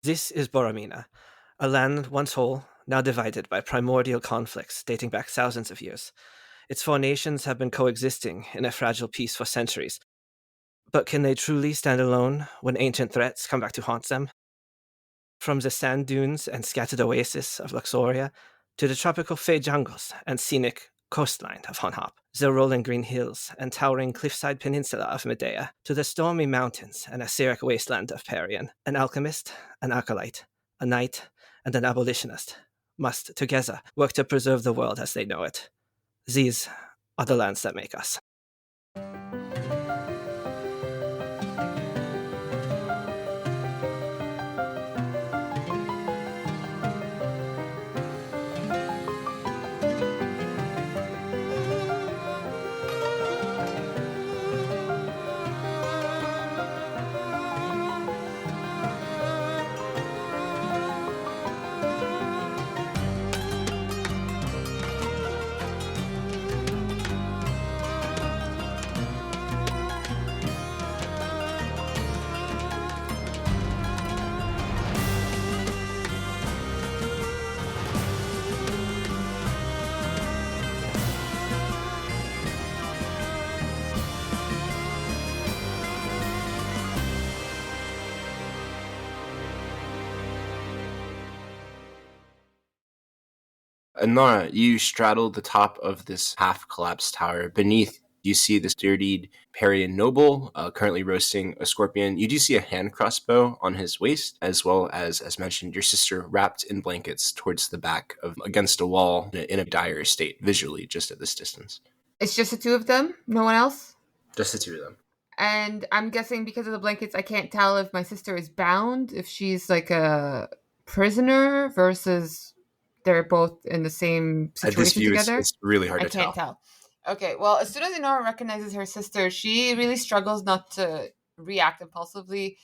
This is Boromina, a land once whole, now divided by primordial conflicts dating back thousands of years. Its four nations have been coexisting in a fragile peace for centuries. But can they truly stand alone when ancient threats come back to haunt them? From the sand dunes and scattered oases of Luxoria to the tropical fey jungles and scenic coastline of Honhop, the rolling green hills and towering cliffside peninsula of Medea, to the stormy mountains and etheric wasteland of Perian, an alchemist, an acolyte, a knight, and an abolitionist must together work to preserve the world as they know it. These are the lands that make us. Inara, you straddle the top of this half-collapsed tower. Beneath, you see this dirtied Perian noble, currently roasting a scorpion. You do see a hand crossbow on his waist, as well as mentioned, your sister wrapped in blankets towards the back of against a wall in a dire state, visually, just at this distance. It's just the two of them? No one else? Just the two of them. And I'm guessing because of the blankets, I can't tell if my sister is bound, if she's like a prisoner versus they're both in the same situation At this view, together. it's really hard to tell. I can't tell. Okay, well, as soon as Inara recognizes her sister, she really struggles not to react impulsively,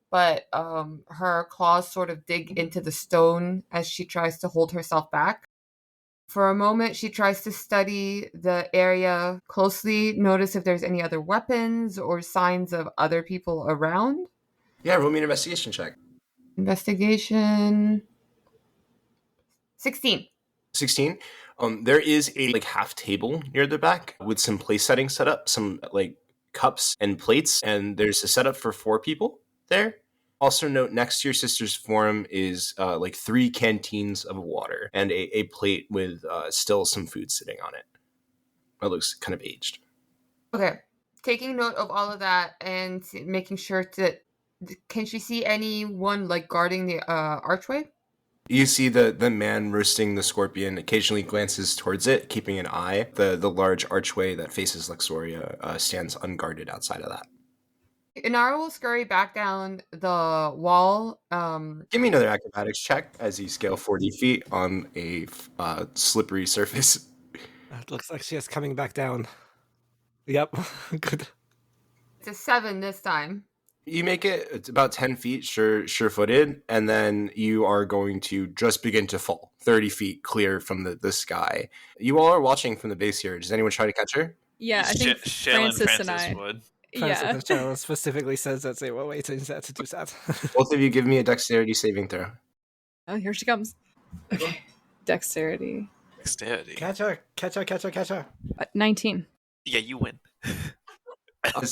but her claws sort of dig into the stone as she tries to hold herself back. For a moment, she tries to study the area closely, notice if there's any other weapons or signs of other people around. Yeah, roll me an investigation check. Investigation 16. 16. There is a half table near the back with some place settings set up, some cups and plates, and there's a setup for 4 people there. Also note, next to your sister's form is 3 canteens of water and a plate with still some food sitting on it. It looks kind of aged. Okay. Taking note of all of that and making sure to... Can she see anyone guarding the archway? You see the man roasting the scorpion occasionally glances towards it, keeping an eye. The large archway that faces Luxoria stands unguarded outside of that. Inara will scurry back down the wall. Give me another acrobatics check as you scale 40 feet on a slippery surface. It looks like she is coming back down. Yep, good. It's a 7 this time. You make it, it's about 10 feet, sure-footed, and then you are going to just begin to fall 30 feet clear from the sky. You all are watching from the base here. Does anyone try to catch her? Yeah, I think Francis and I would. Francis and specifically says that they were waiting to do that. Both of you give me a dexterity saving throw. Oh, here she comes. Okay. Dexterity. Catch her. 19. Yeah, you win.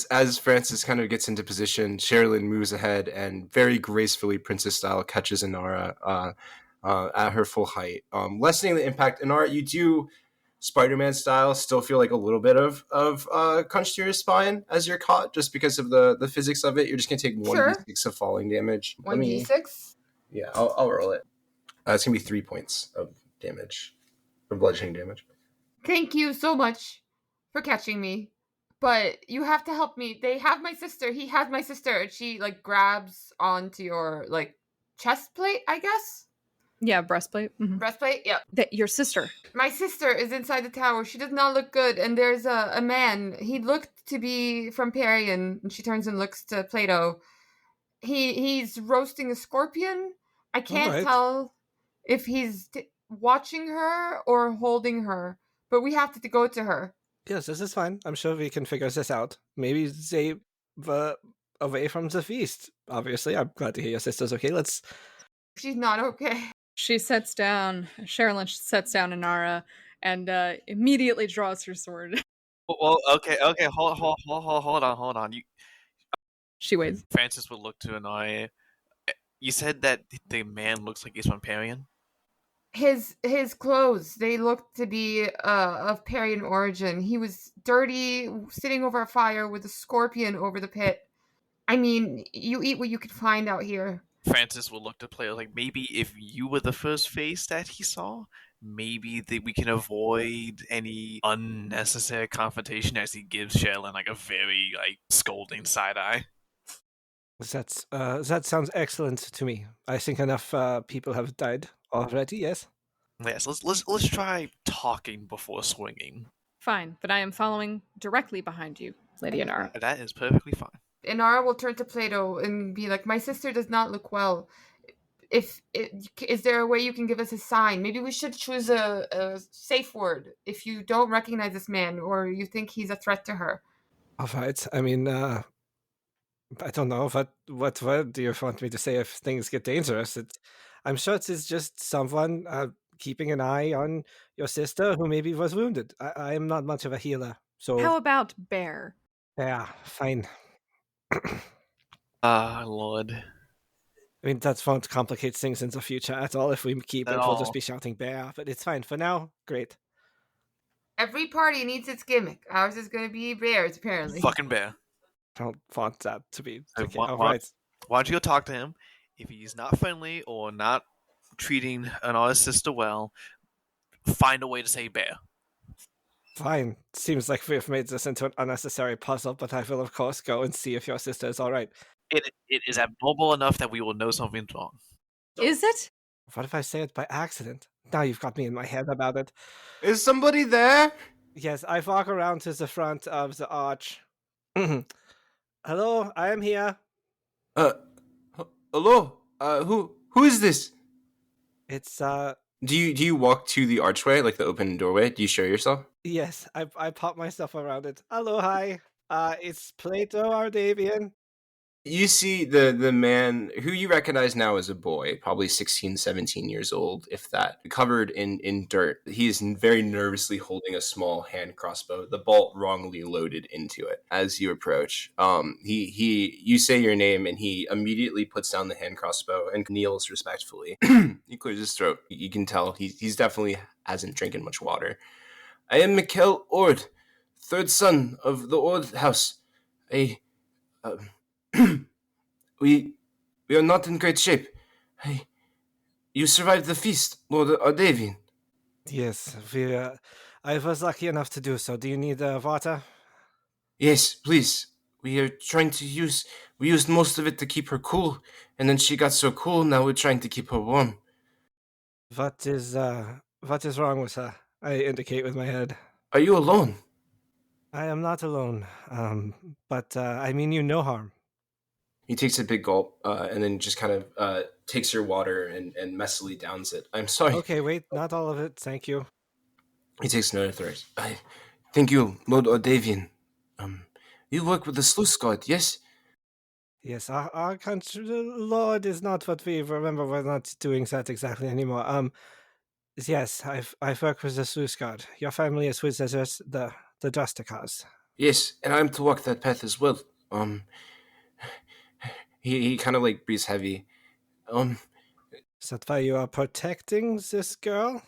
As Francis kind of gets into position, Sherilyn moves ahead and very gracefully, princess style, catches Inara at her full height. Lessening the impact. Inara, you do, Spider-Man style, still feel like a little bit of crunch to your spine as you're caught, just because of the physics of it. You're just going to take 1d6 of falling damage. 1d6? Yeah, I'll roll it. It's going to be 3 points of damage, or bludgeoning damage. Thank you so much for catching me. But you have to help me. They have my sister. He has my sister. And she grabs onto your chest plate, I guess. Yeah, breastplate. Mm-hmm. Breastplate, yeah. Your sister. My sister is inside the tower. She does not look good. And there's a man. He looked to be from Perian. And she turns and looks to Plato. He's roasting a scorpion. I can't tell if he's watching her or holding her. But we have to go to her. Yes, this is fine. I'm sure we can figure this out. Maybe they were away from the feast. Obviously, I'm glad to hear your sister's okay. Let's She's not okay. She sets down, Sherilyn sets down Inara and immediately draws her sword. Well, okay, hold on. She waits. Francis will look to Anaya. You said that the man looks like he's from Perian? His clothes, they look to be of Perian origin. He was dirty, sitting over a fire with a scorpion over the pit. I mean, you eat what you can find out here. Francis will look to play like maybe if you were the first face that he saw, maybe we can avoid any unnecessary confrontation as he gives Sherilyn like a very like scolding side eye. That sounds excellent to me. I think enough people have died already. Yes. Yes, let's try talking before swinging. Fine, but I am following directly behind you, Lady Inara. That is perfectly fine. Inara will turn to Plato and be like, "My sister does not look well. Is there a way you can give us a sign? Maybe we should choose a safe word if you don't recognize this man or you think he's a threat to her." All right. I mean, I don't know what word do you want me to say if things get dangerous. I'm sure it is just someone keeping an eye on your sister who maybe was wounded. I am not much of a healer, so How about bear? yeah, fine. Ah, Lord. I mean, that won't complicate things in the future at all. If we keep it, we'll just be shouting bear, but it's fine. For now, great. Every party needs its gimmick. Ours is going to be bears, apparently. Fucking bear. Don't want that to be the case. Why don't you go talk to him? If he's not friendly or not treating an artist's sister well, find a way to say bear. Fine. Seems like we've made this into an unnecessary puzzle, but I will, of course, go and see if your sister is all right. It is abnormal enough that we will know something's wrong. Is it? What if I say it by accident? Now you've got me in my head about it. Is somebody there? Yes, I walk around to the front of the arch. Hello, I am here. Hello? Who is this? It's, Do you walk to the archway, like the open doorway? Do you show yourself? yes, I pop myself around it. Hello, hi. It's Plato Ardavian. You see the man who you recognize now as a boy, probably 16, 17 years old, if that, covered in dirt. He is very nervously holding a small hand crossbow, the bolt wrongly loaded into it. As you approach, you say your name, and he immediately puts down the hand crossbow and kneels respectfully. He clears his throat. You can tell he's definitely hasn't drinking much water. I am Mikkel Ord, third son of the Ord house. We are not in great shape. You survived the feast, Lord Ardavian. Yes, I was lucky enough to do so. Do you need water? Yes, please. We are trying to we used most of it to keep her cool, and then she got so cool, now we're trying to keep her warm. What is wrong with her? I indicate with my head. Are you alone? I am not alone, but I mean you no harm. He takes a big gulp, and then just kind of takes your water and messily downs it. I'm sorry. Okay, wait, not all of it, thank you. He takes another thirst. Thank you, Lord Ardavian. You work with the sluice guard, yes? Yes, our country, Lord is not what we remember. We're not doing that exactly anymore. Yes, I've worked with the sluice guard. Your family is with the Justicars. Yes, and I'm to walk that path as well. He kind of like breathes heavy. Is that why you are protecting this girl?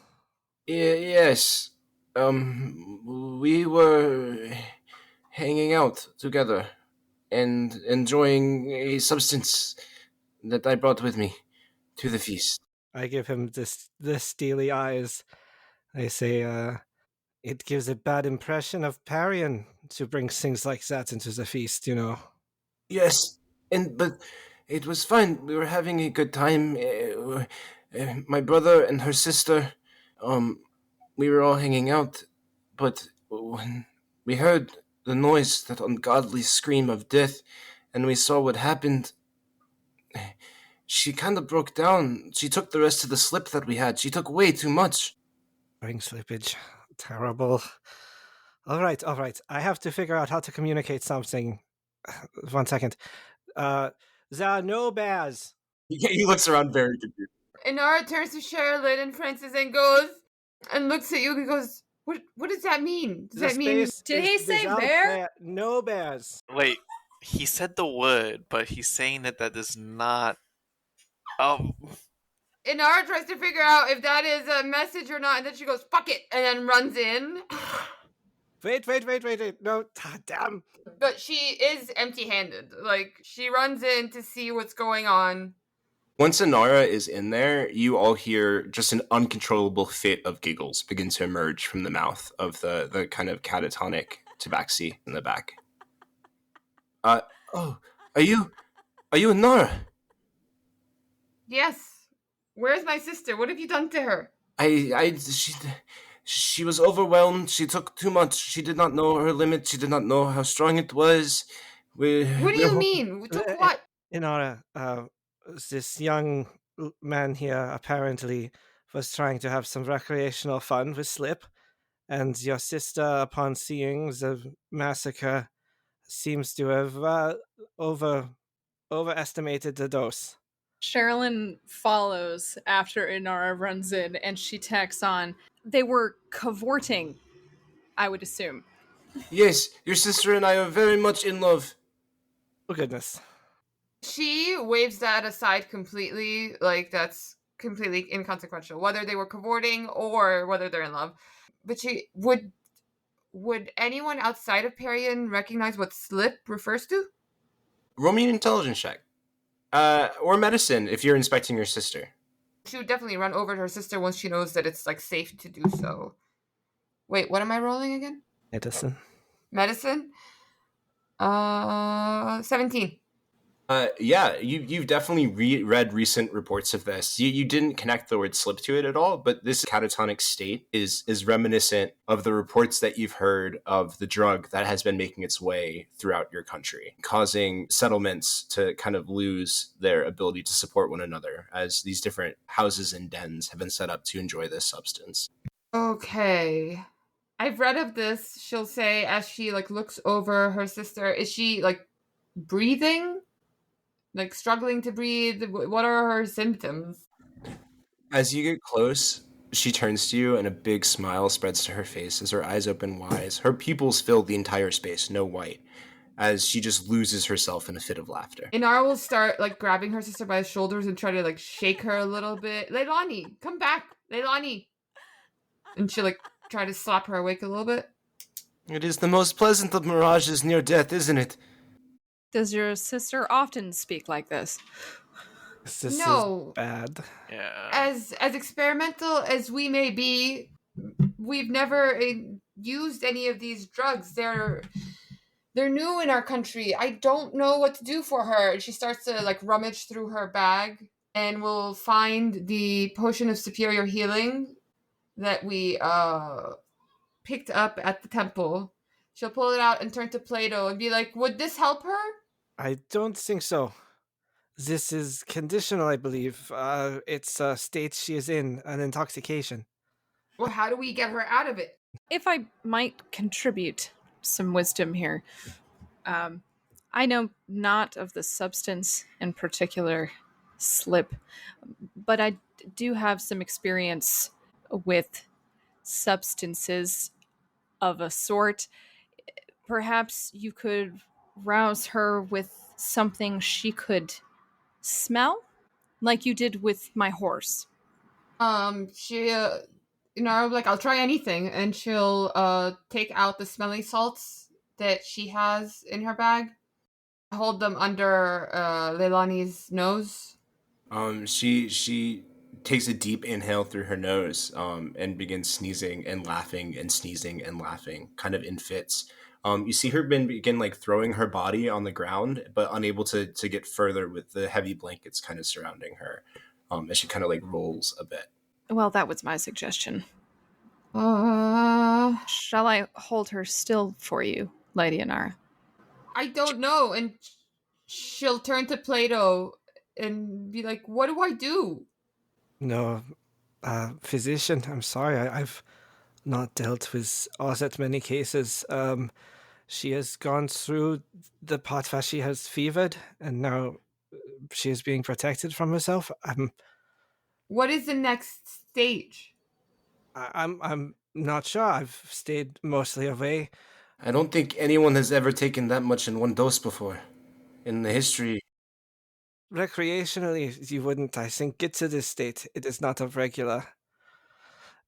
Yes. We were hanging out together and enjoying a substance that I brought with me to the feast. I give him the steely eyes. I say, it gives a bad impression of Perian to bring things like that into the feast, you know. Yes, but it was fine. We were having a good time. My brother and her sister, we were all hanging out. But when we heard the noise, that ungodly scream of death, and we saw what happened, she kind of broke down. She took the rest of the slip that we had. She took way too much. Ring slippage. Terrible. All right. I have to figure out how to communicate something. 1 second. There are no bears. He looks around very confused. Inara turns to Sherilyn and Francis and goes and looks at you and goes, What does that mean? Does that mean Did he say bear? No bears. Wait, he said the word, but he's saying that is not. Oh, Inara tries to figure out if that is a message or not, and then she goes, fuck it, and then runs in. Wait. No, damn. But she is empty-handed. Like, she runs in to see what's going on. Once Inara is in there, you all hear just an uncontrollable fit of giggles begin to emerge from the mouth of the kind of catatonic tabaxi in the back. Are you Inara? Yes. Where's my sister? What have you done to her? She was overwhelmed. She took too much. She did not know her limit. She did not know how strong it was. What do you mean? We took what? Inara, this young man here apparently was trying to have some recreational fun with Slip, and your sister, upon seeing the massacre, seems to have overestimated the dose. Sherilyn follows after Inara runs in, and she tacks on, they were cavorting, I would assume. Yes, your sister and I are very much in love. Oh, goodness. She waves that aside completely. Like, that's completely inconsequential, whether they were cavorting or whether they're in love. But she would anyone outside of Perian recognize what slip refers to? Roll me an intelligence check. Or medicine if you're inspecting your sister. She would definitely run over to her sister once she knows that it's like safe to do so. Wait, what am I rolling again? Medicine. 17. Yeah, you've definitely read recent reports of this. You didn't connect the word slip to it at all, but this catatonic state is reminiscent of the reports that you've heard of the drug that has been making its way throughout your country, causing settlements to kind of lose their ability to support one another as these different houses and dens have been set up to enjoy this substance. Okay. I've read of this, she'll say, as she like looks over her sister. Is she like breathing? Like struggling to breathe? What are her symptoms? As you get close, she turns to you and a big smile spreads to her face as her eyes open wide. Her pupils fill the entire space, no white, as she just loses herself in a fit of laughter. Inara will start like grabbing her sister by the shoulders and try to like shake her a little bit. Leilani, come back, Leilani. And she'll like try to slap her awake a little bit. It is the most pleasant of mirages near death, isn't it? Does your sister often speak like this? This No. is bad. yeah. As experimental as we may be, we've never used any of these drugs. They're new in our country. I don't know what to do for her. And she starts to like rummage through her bag and will find the potion of superior healing that we picked up at the temple. She'll pull it out and turn to Plato and be like, would this help her? I don't think so. This is conditional, I believe. It's a state she is in, an intoxication. Well, how do we get her out of it? If I might contribute some wisdom here, I know not of the substance in particular, slip, but I do have some experience with substances of a sort. Perhaps you could rouse her with something she could smell, like you did with my horse. She, like, I'll try anything, and she'll, take out the smelling salts that she has in her bag, hold them under, Leilani's nose. She takes a deep inhale through her nose, and begins sneezing and laughing and sneezing and laughing, kind of in fits. You see her begin like throwing her body on the ground, but unable to get further with the heavy blankets kind of surrounding her, as she kind of like rolls a bit. Well, that was my suggestion. Uh, Shall I hold her still for you, Lady Inara? I don't know, and she'll turn to Plato and be like, what do I do? No, physician, I'm sorry, I've not dealt with all that many cases. She has gone through the part where she has fevered, and now she is being protected from herself. What is the next stage? I'm not sure. I've stayed mostly away. I don't think anyone has ever taken that much in one dose before in the history. Recreationally, you wouldn't, I think, get to this state. It is not of regular.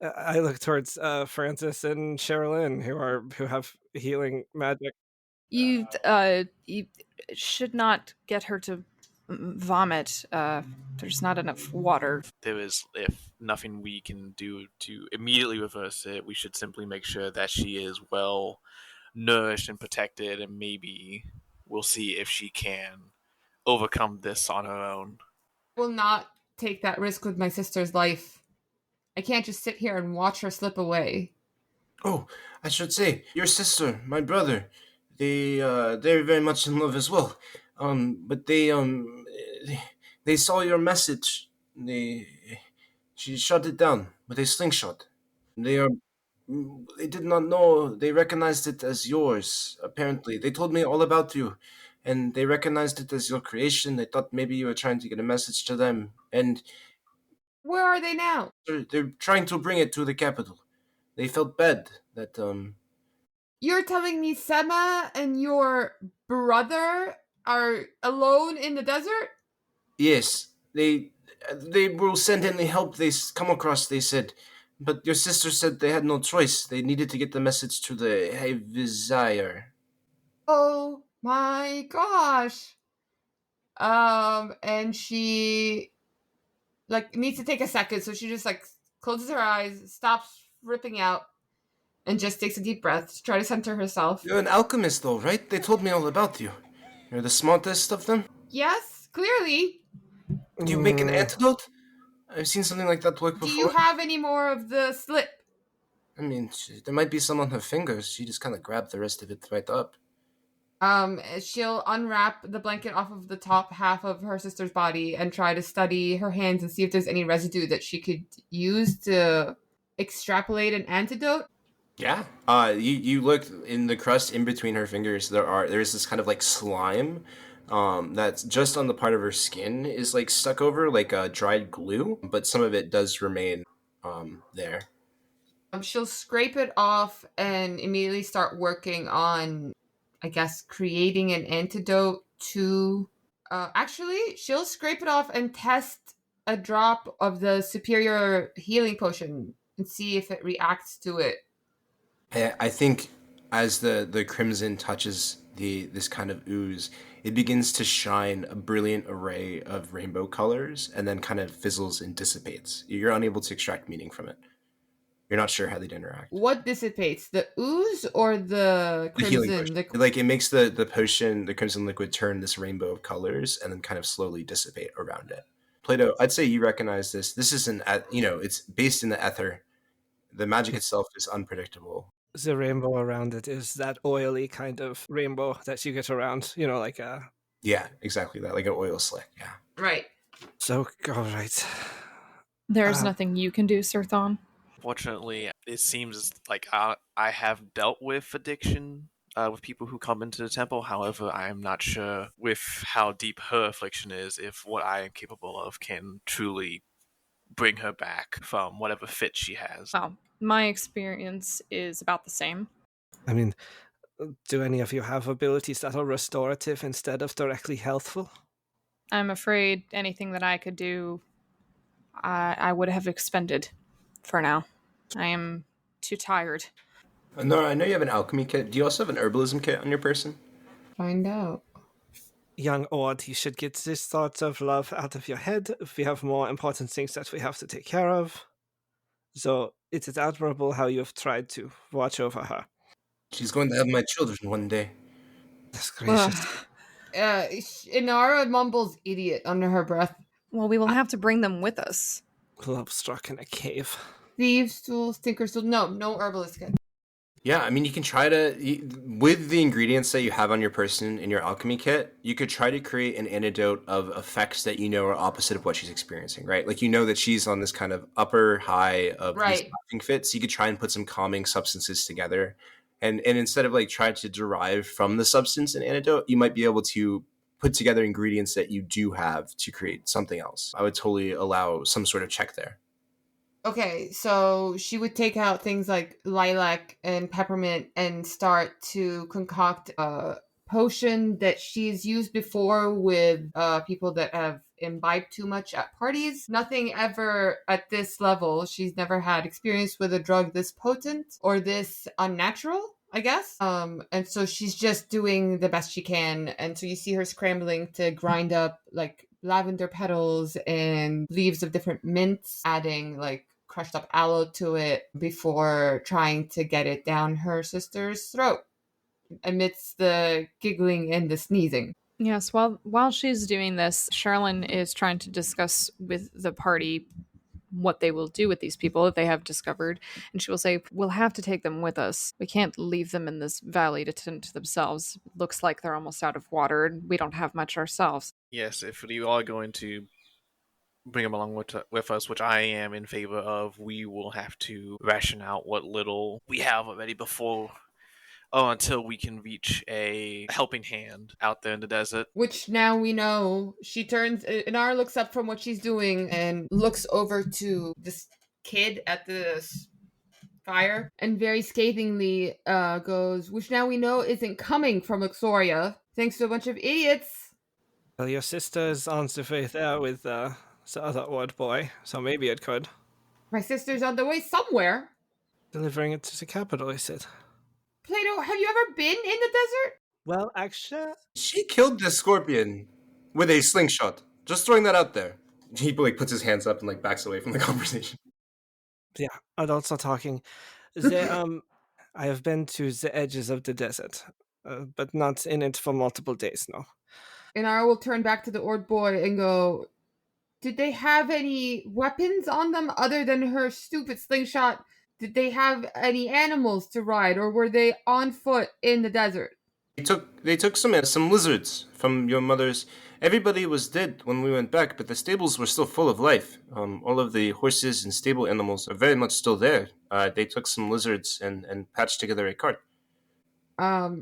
I look towards Francis and Sherilyn, who have healing magic. You should not get her to vomit. There's not enough water. There is, if nothing we can do to immediately reverse it, we should simply make sure that she is well nourished and protected, and maybe we'll see if she can overcome this on her own. I will not take that risk with my sister's life. I can't just sit here and watch her slip away. Oh, I should say, your sister, my brother, they're very much in love as well. But they saw your message. She shut it down with a slingshot. They are, they did not know. They recognized it as yours. Apparently, they told me all about you, and they recognized it as your creation. They thought maybe you were trying to get a message to them, and Where are they now? they're trying to bring it to the capital. They felt bad that You're telling me Sema and your brother are alone in the desert? Yes, they will send any help they come across. They said, but your sister said they had no choice. They needed to get the message to the Vizier. Oh my gosh. And she needs to take a second, so she just closes her eyes, stops ripping out, and just takes a deep breath to try to center herself. You're an alchemist, though, right? They told me all about you. You're the smartest of them. Yes, clearly. Do you make an antidote? I've seen something like that work before. Do you have any more of the slip? I mean, there might be some on her fingers. She just kind of grabbed the rest of it right up. She'll unwrap the blanket off of the top half of her sister's body and try to study her hands and see if there's any residue that she could use to extrapolate an antidote. Yeah. You look in the crust in between her fingers. There's this kind of like slime, that's just on the part of her skin is like stuck over like a dried glue, but some of it does remain, there. She'll scrape it off and immediately start working on, I guess, creating an antidote to. Actually, she'll scrape it off and test a drop of the superior healing potion and see if it reacts to it. I think as the crimson touches this kind of ooze, it begins to shine a brilliant array of rainbow colors and then kind of fizzles and dissipates. You're unable to extract meaning from it. You're not sure how they'd interact. What dissipates? The ooze or the crimson? Like it makes the potion, the crimson liquid, turn this rainbow of colors and then kind of slowly dissipate around it. Plato, I'd say you recognize this. This is it's based in the ether. The magic itself is unpredictable. The rainbow around it is that oily kind of rainbow that you get around, like a... Yeah, exactly that, like an oil slick, yeah. Right. So, all right. There's nothing you can do, Sir Thon. Fortunately, it seems like I have dealt with addiction with people who come into the temple. However, I am not sure with how deep her affliction is, if what I am capable of can truly bring her back from whatever fit she has. Well, my experience is about the same. I mean, do any of you have abilities that are restorative instead of directly healthful? I'm afraid anything that I could do, I would have expended for now. I am too tired. Nora, I know you have an alchemy kit. Do you also have an herbalism kit on your person? Find out. Young Ord, you should get these thoughts of love out of your head. We have more important things that we have to take care of. So it is admirable how you have tried to watch over her. She's going to have my children one day. That's gracious. Inara mumbles idiot under her breath. Well, we will have to bring them with us. Love struck in a cave. Thieves' tools, tinker's tools. No herbalist kit. Yeah, I mean, you can try to, with the ingredients that you have on your person in your alchemy kit, you could try to create an antidote of effects that are opposite of what she's experiencing, right? Like, that she's on this kind of upper high of these laughing fits. You could try and put some calming substances together. And instead of try to derive from the substance an antidote, you might be able to put together ingredients that you do have to create something else. I would totally allow some sort of check there. Okay, so she would take out things like lilac and peppermint and start to concoct a potion that she's used before with people that have imbibed too much at parties. Nothing ever at this level. She's never had experience with a drug this potent or this unnatural, I guess. And so she's just doing the best she can. And so you see her scrambling to grind up like lavender petals and leaves of different mints, adding like crushed up aloe to it before trying to get it down her sister's throat amidst the giggling and the sneezing. Yes, while she's doing this, Charlene is trying to discuss with the party what they will do with these people that they have discovered. And she will say, we'll have to take them with us. We can't leave them in this valley to tend to themselves. Looks like they're almost out of water, and we don't have much ourselves. Yes, if you are going to bring them along with us, which I am in favor of, we will have to ration out what little we have already until we can reach a helping hand out there in the desert. Which now we know. Inara looks up from what she's doing and looks over to this kid at the fire and very scathingly goes, which now we know isn't coming from Luxoria, thanks to a bunch of idiots. Well, your sister's on the way there with the other old boy, so maybe it could. My sister's on the way somewhere. Delivering it to the capital, I said. Plato, have you ever been in the desert? Well, actually... She killed this scorpion with a slingshot. Just throwing that out there. He like puts his hands up and like backs away from the conversation. Yeah, adults are talking. I have been to the edges of the desert, but not in it for multiple days now. Inara will turn back to the old boy and go, did they have any weapons on them other than her stupid slingshot? Did they have any animals to ride, or were they on foot in the desert? They took some lizards from your mother's. Everybody was dead when we went back, but the stables were still full of life. All of the horses and stable animals are very much still there. They took some lizards and patched together a cart.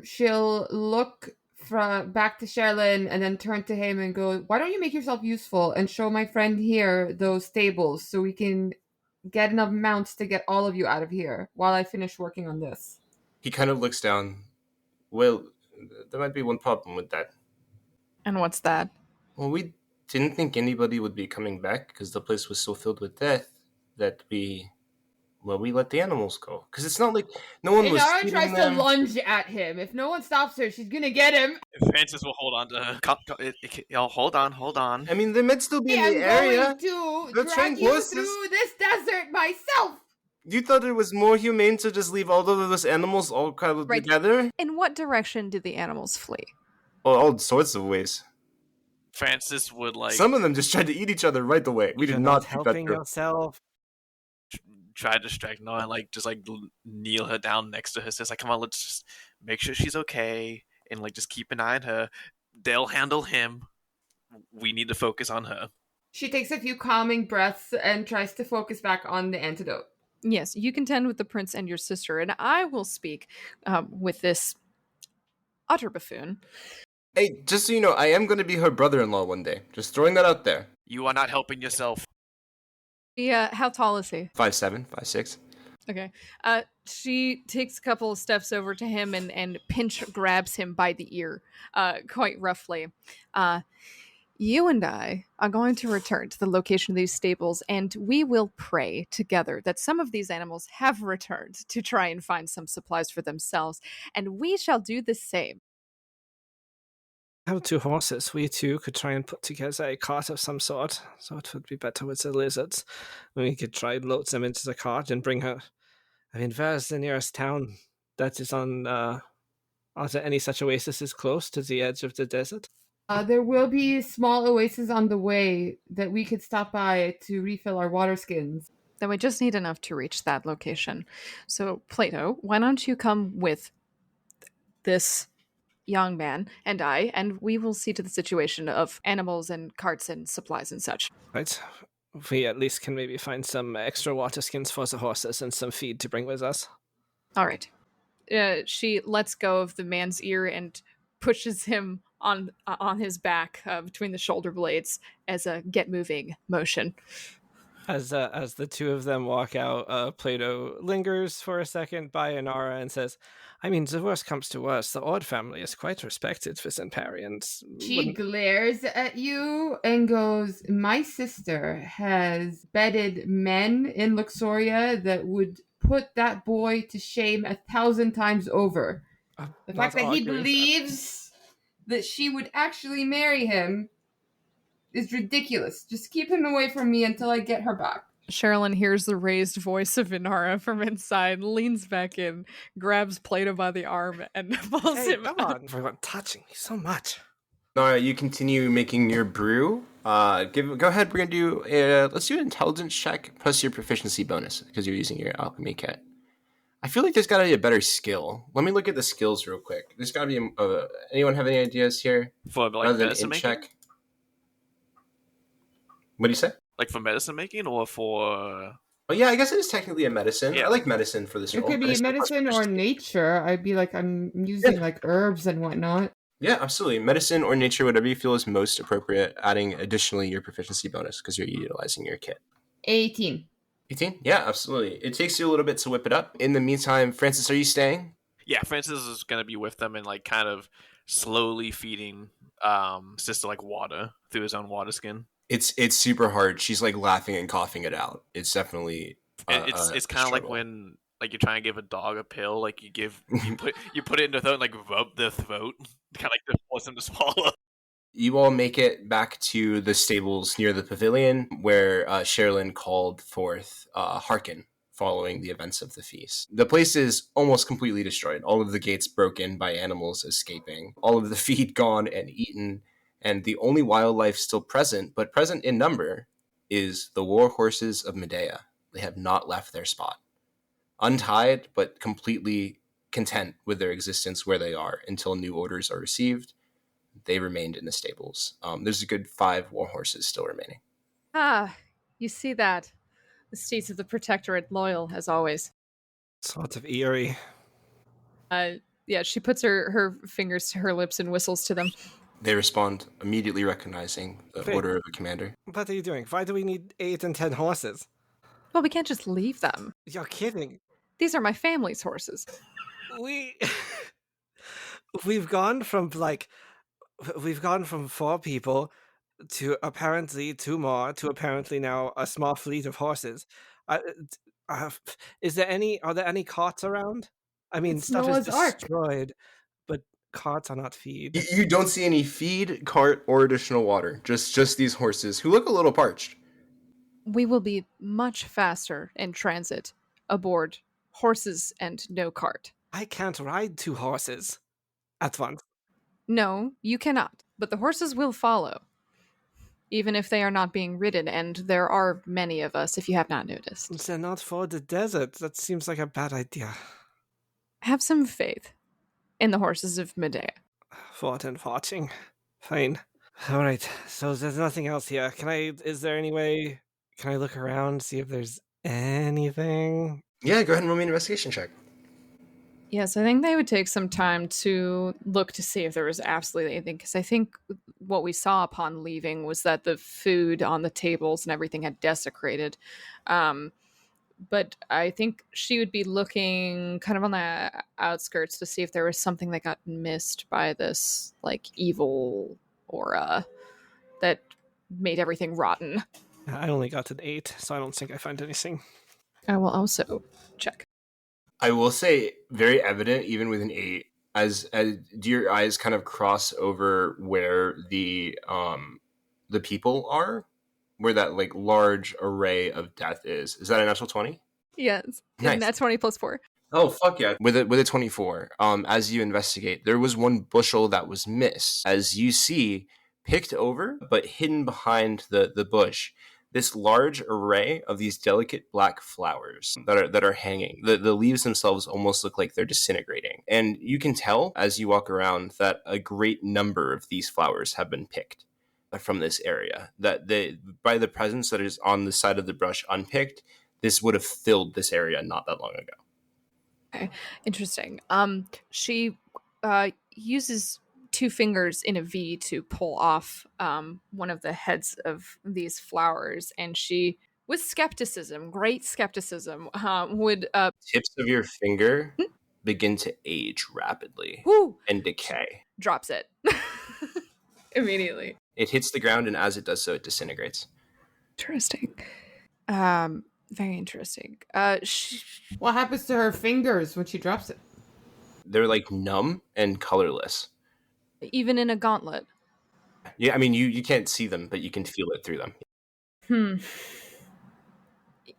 She'll look back to Sherilyn and then turn to him and go, why don't you make yourself useful and show my friend here those stables so we can get enough mounts to get all of you out of here while I finish working on this. He kind of looks down. Well, there might be one problem with that. And what's that? Well, we didn't think anybody would be coming back because the place was so filled with death that we let the animals go. Because it's not like no one was Inara feeding tries them. to lunge at him. If no one stops her, she's gonna get him. Francis will hold on to her. Hold on. I mean, they might still be in I'm the area. going to They're drag trained you horses. through this desert myself. You thought it was more humane to just leave all of those animals all crowded Right. together? In what direction did the animals flee? Oh, all sorts of ways. Francis would Some of them just tried to eat each other right away. We You're did not helping that yourself. try to distract Noah and just kneel her down next to her. Says come on, let's just make sure she's okay and just keep an eye on her. They'll handle him. We need to focus on her. She takes a few calming breaths and tries to focus back on the antidote. Yes, you contend with the prince and your sister, and I will speak with this utter buffoon. Hey, just so you know, I am going to be her brother-in-law one day. Just throwing that out there. You are not helping yourself. Yeah, how tall is he? 5'7", 5'6". Okay. She takes a couple of steps over to him and pinch grabs him by the ear, quite roughly. You and I are going to return to the location of these stables, and we will pray together that some of these animals have returned to try and find some supplies for themselves, and we shall do the same. I have 2 horses. We too could try and put together a cart of some sort, so it would be better with the lizards. We could try and load them into the cart and bring her. I mean, where's the nearest town that is on... Are there any such oases close to the edge of the desert? There will be small oases on the way that we could stop by to refill our water skins. Then we just need enough to reach that location. So, Plato, why don't you come with this young man and we will see to the situation of animals and carts and supplies and such. Right. We at least can maybe find some extra water skins for the horses and some feed to bring with us. All right. She lets go of the man's ear and pushes him on his back between the shoulder blades as a get moving motion. As the two of them walk out, Plato lingers for a second by Inara and says, "I mean, the worst comes to worst, the Ord family is quite respected for St. Perians. She glares at you and goes, "My sister has bedded men in Luxoria that would put that boy to shame 1,000 times over. The fact that he believes that she would actually marry him is ridiculous. Just keep him away from me until I get her back." Sherilyn hears the raised voice of Inara from inside, leans back in, grabs Plato by the arm, and pulls him come on, everyone touching me so much. All right, you continue making your brew. Go ahead. We're gonna do let's do an intelligence check plus your proficiency bonus because you're using your alchemy kit. I feel like there's got to be a better skill. Let me look at the skills real quick. There's got to be anyone have any ideas here? For like medicine making? Check. What do you say? Like for medicine making or for... Oh yeah, I guess it is technically a medicine. Yeah. I like medicine for this role. It could be medicine or nature. I'd be like, I'm using like herbs and whatnot. Yeah, absolutely. Medicine or nature, whatever you feel is most appropriate, adding additionally your proficiency bonus because you're utilizing your kit. 18. 18? Yeah, absolutely. It takes you a little bit to whip it up. In the meantime, Francis, are you staying? Yeah, Francis is going to be with them and like kind of slowly feeding Sister like water through his own water skin. It's super hard. She's like laughing and coughing it out. It's definitely it's kind of like when like you're trying to give a dog a pill, like you put it in the throat and like rub the throat, kind of like to force him to swallow. You all make it back to the stables near the pavilion where Sherilyn called forth Harkin following the events of the feast. The place is almost completely destroyed. All of the gates broken by animals escaping, all of the feed gone and eaten, and the only wildlife still present, but present in number, is the war horses of Medea. They have not left their spot. Untied, but completely content with their existence where they are until new orders are received. They remained in the stables. There's a good 5 war horses still remaining. Ah, you see that. The states of the Protectorate loyal, as always. Sort of eerie. Yeah, she puts her fingers to her lips and whistles to them. They respond, immediately recognizing the order of a commander. What are you doing? Why do we need 8 and 10 horses? Well, we can't just leave them. You're kidding. These are my family's horses. We've gone from 4 people to apparently 2 more to apparently now a small fleet of horses. Are there any carts around? I mean, stuff is destroyed, but carts are not feed. You don't see any feed, cart, or additional water. Just these horses who look a little parched. We will be much faster in transit aboard horses and no cart. I can't ride 2 horses at once. No, you cannot. But the horses will follow, even if they are not being ridden, and there are many of us, if you have not noticed. They're not for the desert. That seems like a bad idea. Have some faith in the horses of Medea. Fought and watching. Fine. All right, so there's nothing else here. Is there any way, can I look around, see if there's anything? Yeah, go ahead and roll me an investigation check. Yes, I think they would take some time to look to see if there was absolutely anything, because I think what we saw upon leaving was that the food on the tables and everything had desecrated. But I think she would be looking kind of on the outskirts to see if there was something that got missed by this, like, evil aura that made everything rotten. I only got an 8, so I don't think I find anything. I will also check. I will say, very evident, even with an 8, as do your eyes kind of cross over where the people are, where that like large array of death is. Is that a natural 20? Yes, nice. That's 20 plus 4. Oh fuck yeah! With a 24, as you investigate, there was one bushel that was missed. As you see, picked over but hidden behind the bush, this large array of these delicate black flowers that are hanging. The leaves themselves almost look like they're disintegrating. And you can tell as you walk around that a great number of these flowers have been picked from this area. That by the presence that is on the side of the brush unpicked, this would have filled this area not that long ago. Okay, interesting. She uses 2 fingers in a V to pull off one of the heads of these flowers, and she, with skepticism, great skepticism, would Tips of your finger begin to age rapidly whoo, and decay. drops it immediately. It hits the ground, and as it does so, it disintegrates. Interesting. Very interesting. What happens to her fingers when she drops it? They're like numb and colorless. Even in a gauntlet. Yeah, I mean, you can't see them, but you can feel it through them.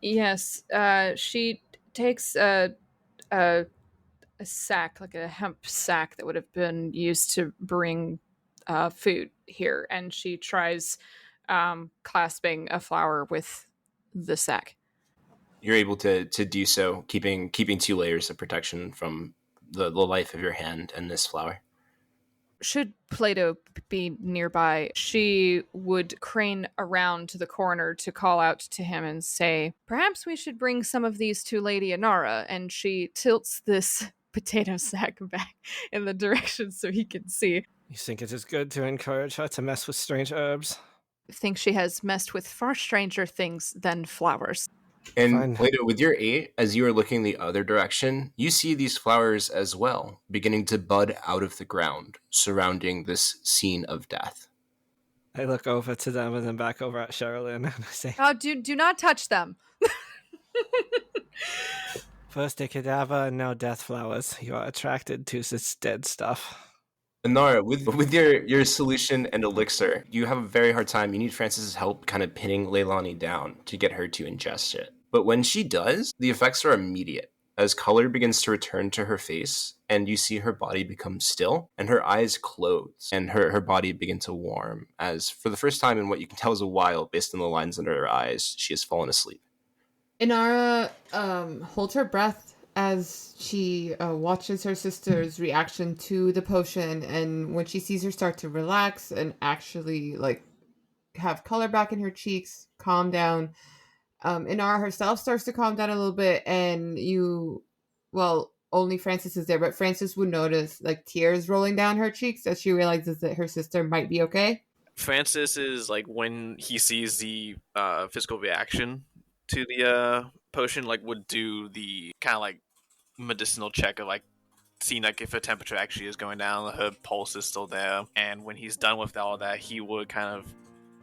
Yes. She takes a sack, like a hemp sack that would have been used to bring food here, and she tries clasping a flower with the sack. You're able to do so, keeping 2 layers of protection from the life of your hand and this flower. Should Plato be nearby, she would crane around to the corner to call out to him and say, "Perhaps we should bring some of these to Lady Inara," and she tilts this potato sack back in the direction so he can see. You think it is good to encourage her to mess with strange herbs? I think she has messed with far stranger things than flowers. And Fine. Plato, with your 8, as you are looking the other direction, you see these flowers as well, beginning to bud out of the ground, surrounding this scene of death. I look over to them and then back over at Sherilyn and I say, Oh, do not touch them. first a cadaver and now death flowers. You are attracted to this dead stuff. Inara, with your solution and elixir, you have a very hard time. You need Francis's help kind of pinning Leilani down to get her to ingest it. But when she does, the effects are immediate, as color begins to return to her face, and you see her body become still, and her eyes close, and her body begin to warm, as for the first time in what you can tell is a while, based on the lines under her eyes, she has fallen asleep. Inara holds her breath as she watches her sister's reaction to the potion, and when she sees her start to relax and actually like have color back in her cheeks, calm down, Inara herself starts to calm down a little bit, and only Francis is there, but Francis would notice like tears rolling down her cheeks as she realizes that her sister might be okay. Francis is like, when he sees the physical reaction to the potion, like would do the kind of like medicinal check of like seeing like if her temperature actually is going down, her pulse is still there, and when he's done with all that, he would kind of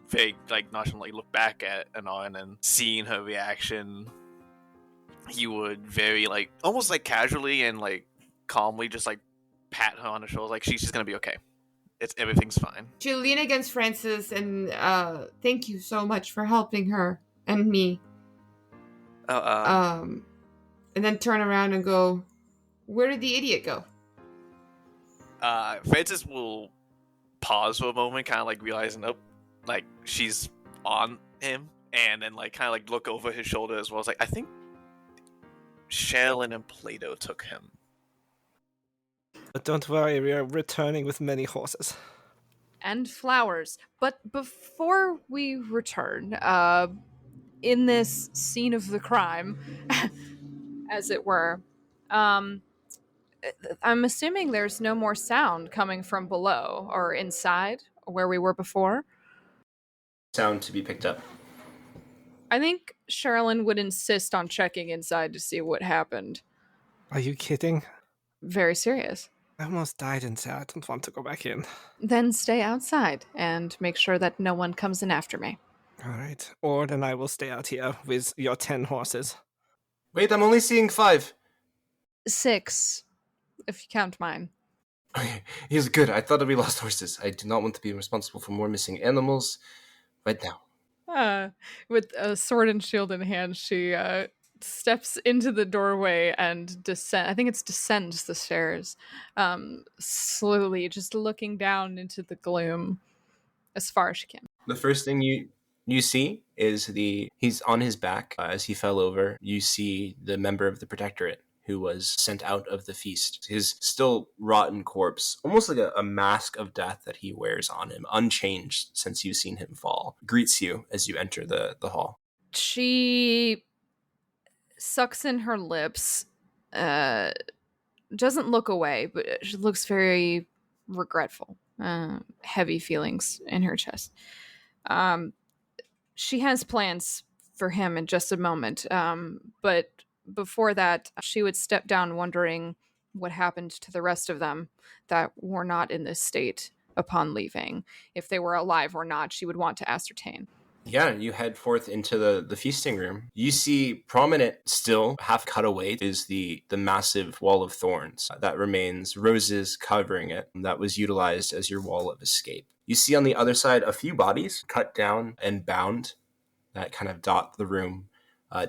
very like nonchalantly look back at Anara, and then seeing her reaction, he would very like almost like casually and like calmly just like pat her on the shoulder, like she's just gonna be okay. Everything's fine. She'll lean against Francis and thank you so much for helping her and me. And then turn around and go, where did the idiot go? Francis will pause for a moment, kind of like realizing, oh, like she's on him, and then like kind of like look over his shoulder as well. It's like, I think Sherilyn and Plato took him. But don't worry, we are returning with many horses. And flowers. But before we return, in this scene of the crime, as it were, I'm assuming there's no more sound coming from below or inside where we were before. Sound to be picked up. I think Sherilyn would insist on checking inside to see what happened. Are you kidding? Very serious. I almost died inside. I don't want to go back in. Then stay outside and make sure that no one comes in after me. All right. Or then I will stay out here with your 10 horses. Wait, I'm only seeing 5. 6, if you count mine. Okay, he's good. I thought we lost horses. I do not want to be responsible for more missing animals right now. With a sword and shield in hand, she steps into the doorway and descends the stairs, slowly, just looking down into the gloom as far as she can. The first thing you see is he's on his back as he fell over. You see the member of the Protectorate who was sent out of the feast. His still rotten corpse, almost like a mask of death that he wears on him, unchanged since you've seen him fall, greets you as you enter the hall. She sucks in her lips, doesn't look away, but she looks very regretful. heavy feelings in her chest. She has plans for him in just a moment, but before that, she would step down wondering what happened to the rest of them that were not in this state upon leaving. If they were alive or not, she would want to ascertain. Yeah, you head forth into the feasting room. You see prominent, still half cut away, is the massive wall of thorns that remains, roses covering it, that was utilized as your wall of escape. You see on the other side a few bodies cut down and bound that kind of dot the room.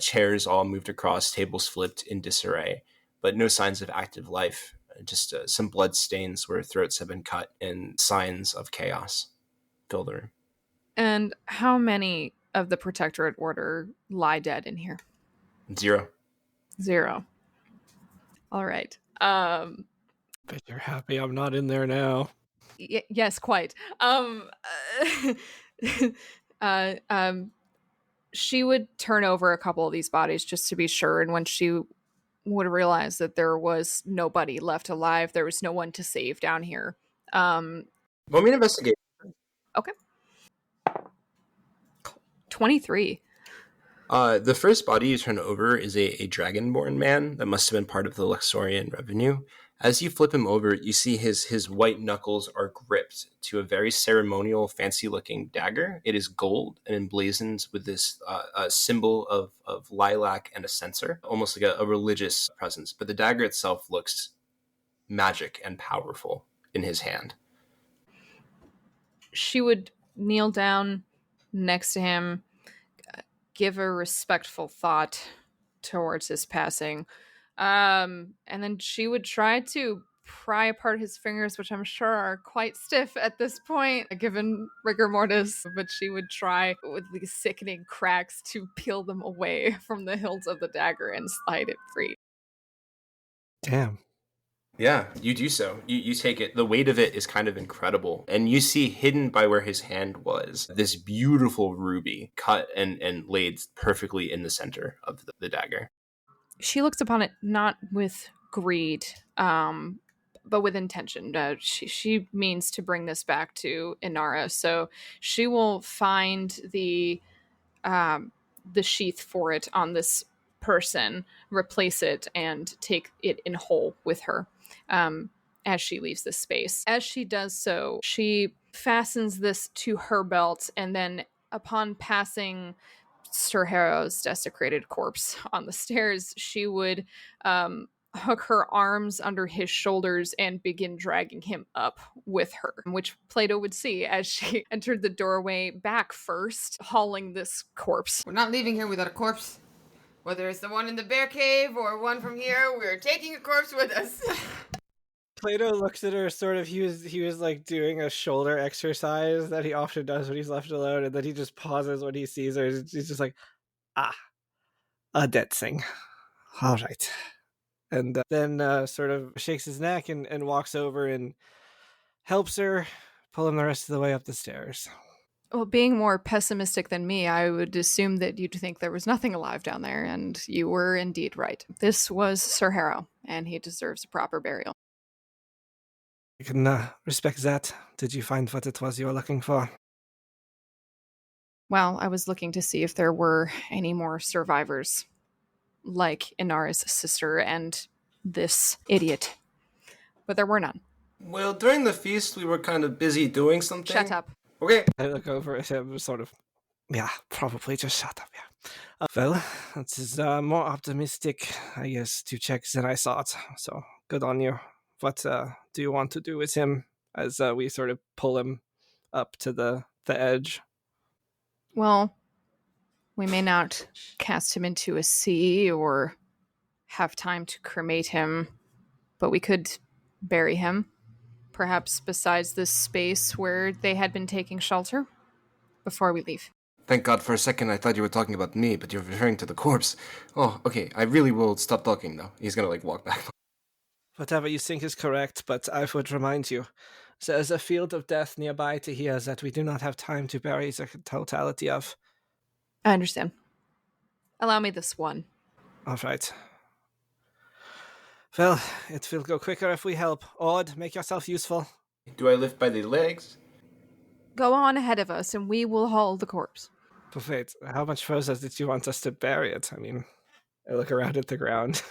Chairs all moved across, tables flipped in disarray, but no signs of active life. Just some blood stains where throats have been cut and signs of chaos fill the room. And how many of the Protectorate Order lie dead in here? 0. 0. All right. Bet you're happy I'm not in there now. Yes, quite. She would turn over a couple of these bodies just to be sure, and when she would realize that there was nobody left alive, there was no one to save down here. Want me to investigate? Okay. 23. The first body you turn over is a dragonborn man that must have been part of the Luxorian revenue. As you flip him over, you see his white knuckles are gripped to a very ceremonial, fancy-looking dagger. It is gold and emblazoned with this a symbol of lilac and a censer, almost like a religious presence. But the dagger itself looks magic and powerful in his hand. She would kneel down next to him, give a respectful thought towards his passing. And then she would try to pry apart his fingers, which I'm sure are quite stiff at this point, given rigor mortis, but she would try with these sickening cracks to peel them away from the hilt of the dagger and slide it free. Damn. Yeah, you do so. You take it. The weight of it is kind of incredible. And you see hidden by where his hand was this beautiful ruby cut and laid perfectly in the center of the dagger. She looks upon it not with greed, but with intention. She means to bring this back to Inara, so she will find the sheath for it on this person, replace it, and take it in whole with her as she leaves this space. As she does so, she fastens this to her belt, and then upon passing Sir Harrow's desecrated corpse on the stairs, she would hook her arms under his shoulders and begin dragging him up with her, which Plato would see as she entered the doorway back first, hauling this corpse. We're not leaving here without a corpse. Whether it's the one in the bear cave or one from here, we're taking a corpse with us. Plato looks at her sort of, he was like doing a shoulder exercise that he often does when he's left alone, and then he just pauses when he sees her. He's just like, a dead thing. All right. And then sort of shakes his neck and walks over and helps her pull him the rest of the way up the stairs. Well, being more pessimistic than me, I would assume that you'd think there was nothing alive down there, and you were indeed right. This was Sir Harrow, and he deserves a proper burial. I can respect that. Did you find what it was you were looking for? Well, I was looking to see if there were any more survivors, like Inara's sister and this idiot. But there were none. Well, during the feast, we were kind of busy doing something. Shut up. Okay. I look over at him, sort of, yeah, probably just shut up, yeah. Well, that is more optimistic, I guess, to check than I thought, so good on you. What do you want to do with him as we sort of pull him up to the edge? Well, we may not cast him into a sea or have time to cremate him, but we could bury him, perhaps besides this space where they had been taking shelter, before we leave. Thank God for a second I thought you were talking about me, but you're referring to the corpse. Oh, okay, I really will stop talking now. He's gonna walk back. Whatever you think is correct, but I would remind you, there is a field of death nearby to here that we do not have time to bury the totality of. I understand. Allow me this one. All right. Well, it will go quicker if we help. Ord, make yourself useful. Do I lift by the legs? Go on ahead of us, and we will haul the corpse. But wait, how much further did you want us to bury it? I mean, I look around at the ground.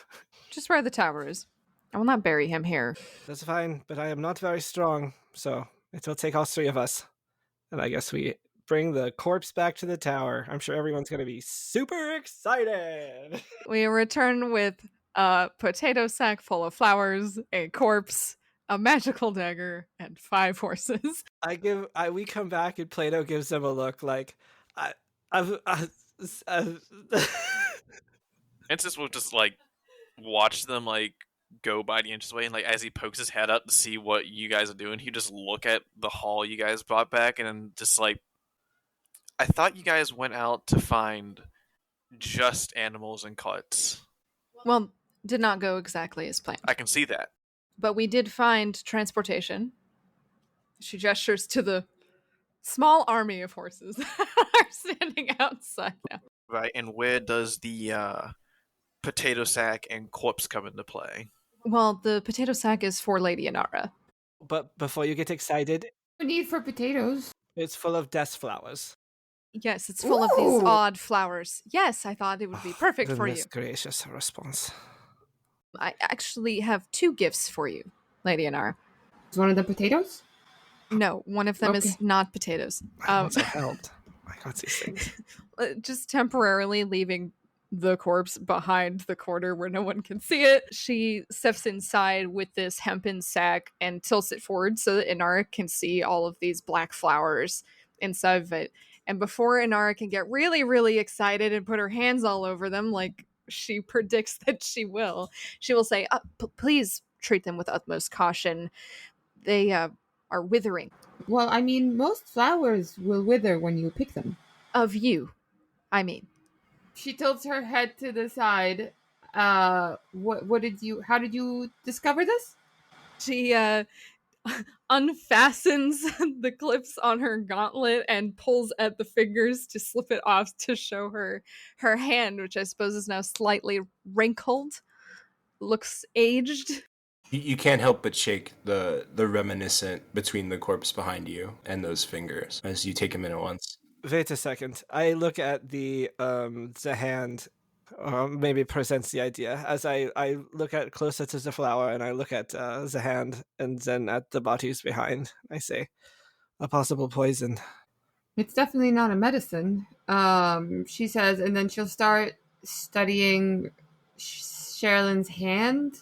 Just where the tower is. I will not bury him here. That's fine, but I am not very strong, so it will take all three of us. And I guess we bring the corpse back to the tower. I'm sure everyone's going to be super excited. We return with a potato sack full of flowers, a corpse, a magical dagger, and 5 horses. We come back and Plato gives them a look like, I've Francis will just like watch them like go by the entranceway, and like as he pokes his head up to see what you guys are doing, he just look at the haul you guys brought back, and then just like, I thought you guys went out to find just animals and carts. Well, did not go exactly as planned. I can see that. But we did find transportation. She gestures to the small army of horses that are standing outside now. Right, and where does the potato sack and corpse come into play? Well, the potato sack is for Lady Inara. But before you get excited, No need for potatoes. it's full of death flowers. Yes, it's full of these Ooh. odd flowers. Yes, I thought it would be perfect for you. Goodness gracious response. I actually have 2 gifts for you, Lady Inara. Is one of the potatoes? No, one of them Okay. is not potatoes. I also helped. I got these things. Just temporarily leaving the corpse behind the corner where no one can see it. She steps inside with this hempen sack and tilts it forward so that Inara can see all of these black flowers inside of it. And before Inara can get really, really excited and put her hands all over them, like she predicts that she will say, please treat them with utmost caution. They are withering. Well, I mean, most flowers will wither when you pick them. Of you, I mean. She tilts her head to the side. How did you discover this? She unfastens the clips on her gauntlet and pulls at the fingers to slip it off to show her hand, which I suppose is now slightly wrinkled, looks aged. You can't help but shake the reminiscent between the corpse behind you and those fingers as you take them in at once. Wait a second. I look at the hand, maybe presents the idea, as I look at closer to the flower and I look at the hand and then at the bodies behind. I say, a possible poison. It's definitely not a medicine. She says, and then she'll start studying Sherilyn's hand.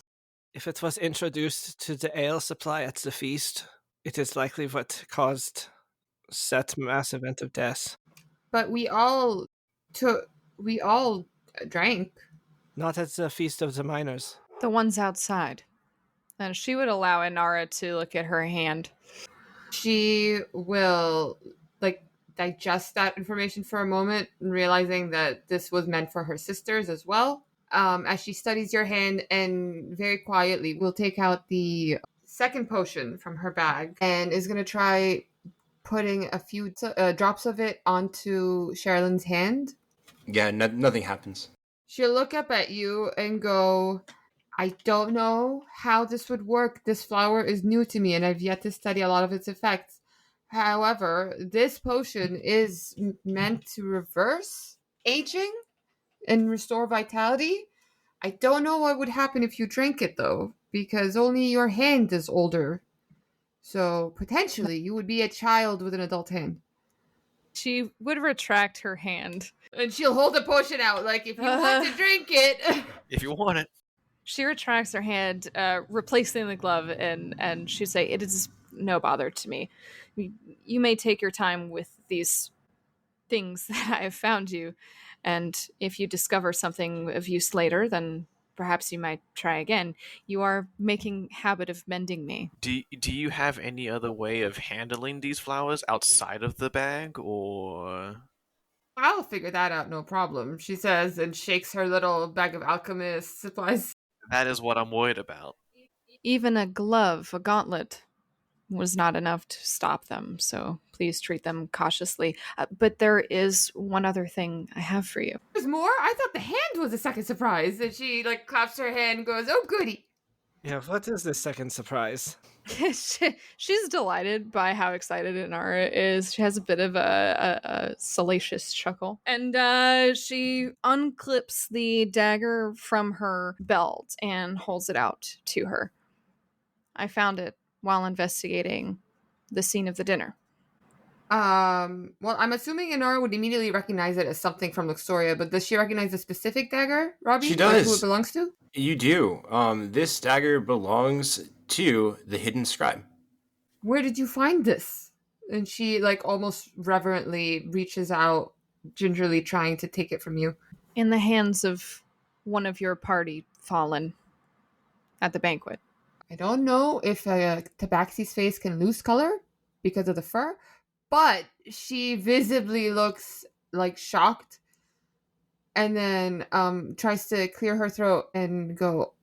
If it was introduced to the ale supply at the feast, it is likely what caused that mass event of death. But we all drank. Not at the feast of the miners. The ones outside. And she would allow Inara to look at her hand. She will digest that information for a moment, realizing that this was meant for her sisters as well. As she studies your hand, and very quietly will take out the second potion from her bag and is going to try putting a few drops of it onto Sherilyn's hand. Yeah, nothing happens. She'll look up at you and go, I don't know how this would work. This flower is new to me and I've yet to study a lot of its effects. However, this potion is meant to reverse aging and restore vitality. I don't know what would happen if you drink it, though, because only your hand is older. So, potentially, you would be a child with an adult hand. She would retract her hand. And she'll hold the potion out, like, if you want to drink it. If you want it. She retracts her hand, replacing the glove, and she'd say, it is no bother to me. You may take your time with these things that I have found you, and if you discover something of use later, then perhaps you might try again. You are making habit of mending me. Do you have any other way of handling these flowers outside of the bag, or... I'll figure that out, no problem, she says, and shakes her little bag of Alchemist supplies. That is what I'm worried about. Even a glove, a gauntlet, was not enough to stop them, so please treat them cautiously. But there is one other thing I have for you. There's more? I thought the hand was a second surprise. And she, claps her hand and goes, oh, goody. Yeah, what is this second surprise? She's delighted by how excited Inara is. She has a bit of a salacious chuckle. And she unclips the dagger from her belt and holds it out to her. I found it while investigating the scene of the dinner. Well, I'm assuming Inara would immediately recognize it as something from Luxoria, but does she recognize the specific dagger, Robbie? She Like who does. it belongs to? You do. This dagger belongs to the hidden scribe. Where did you find this? And she, like, almost reverently reaches out, gingerly trying to take it from you. In the hands of one of your party fallen at the banquet. I don't know if Tabaxi's face can lose color because of the fur, but she visibly looks like shocked and then tries to clear her throat and go,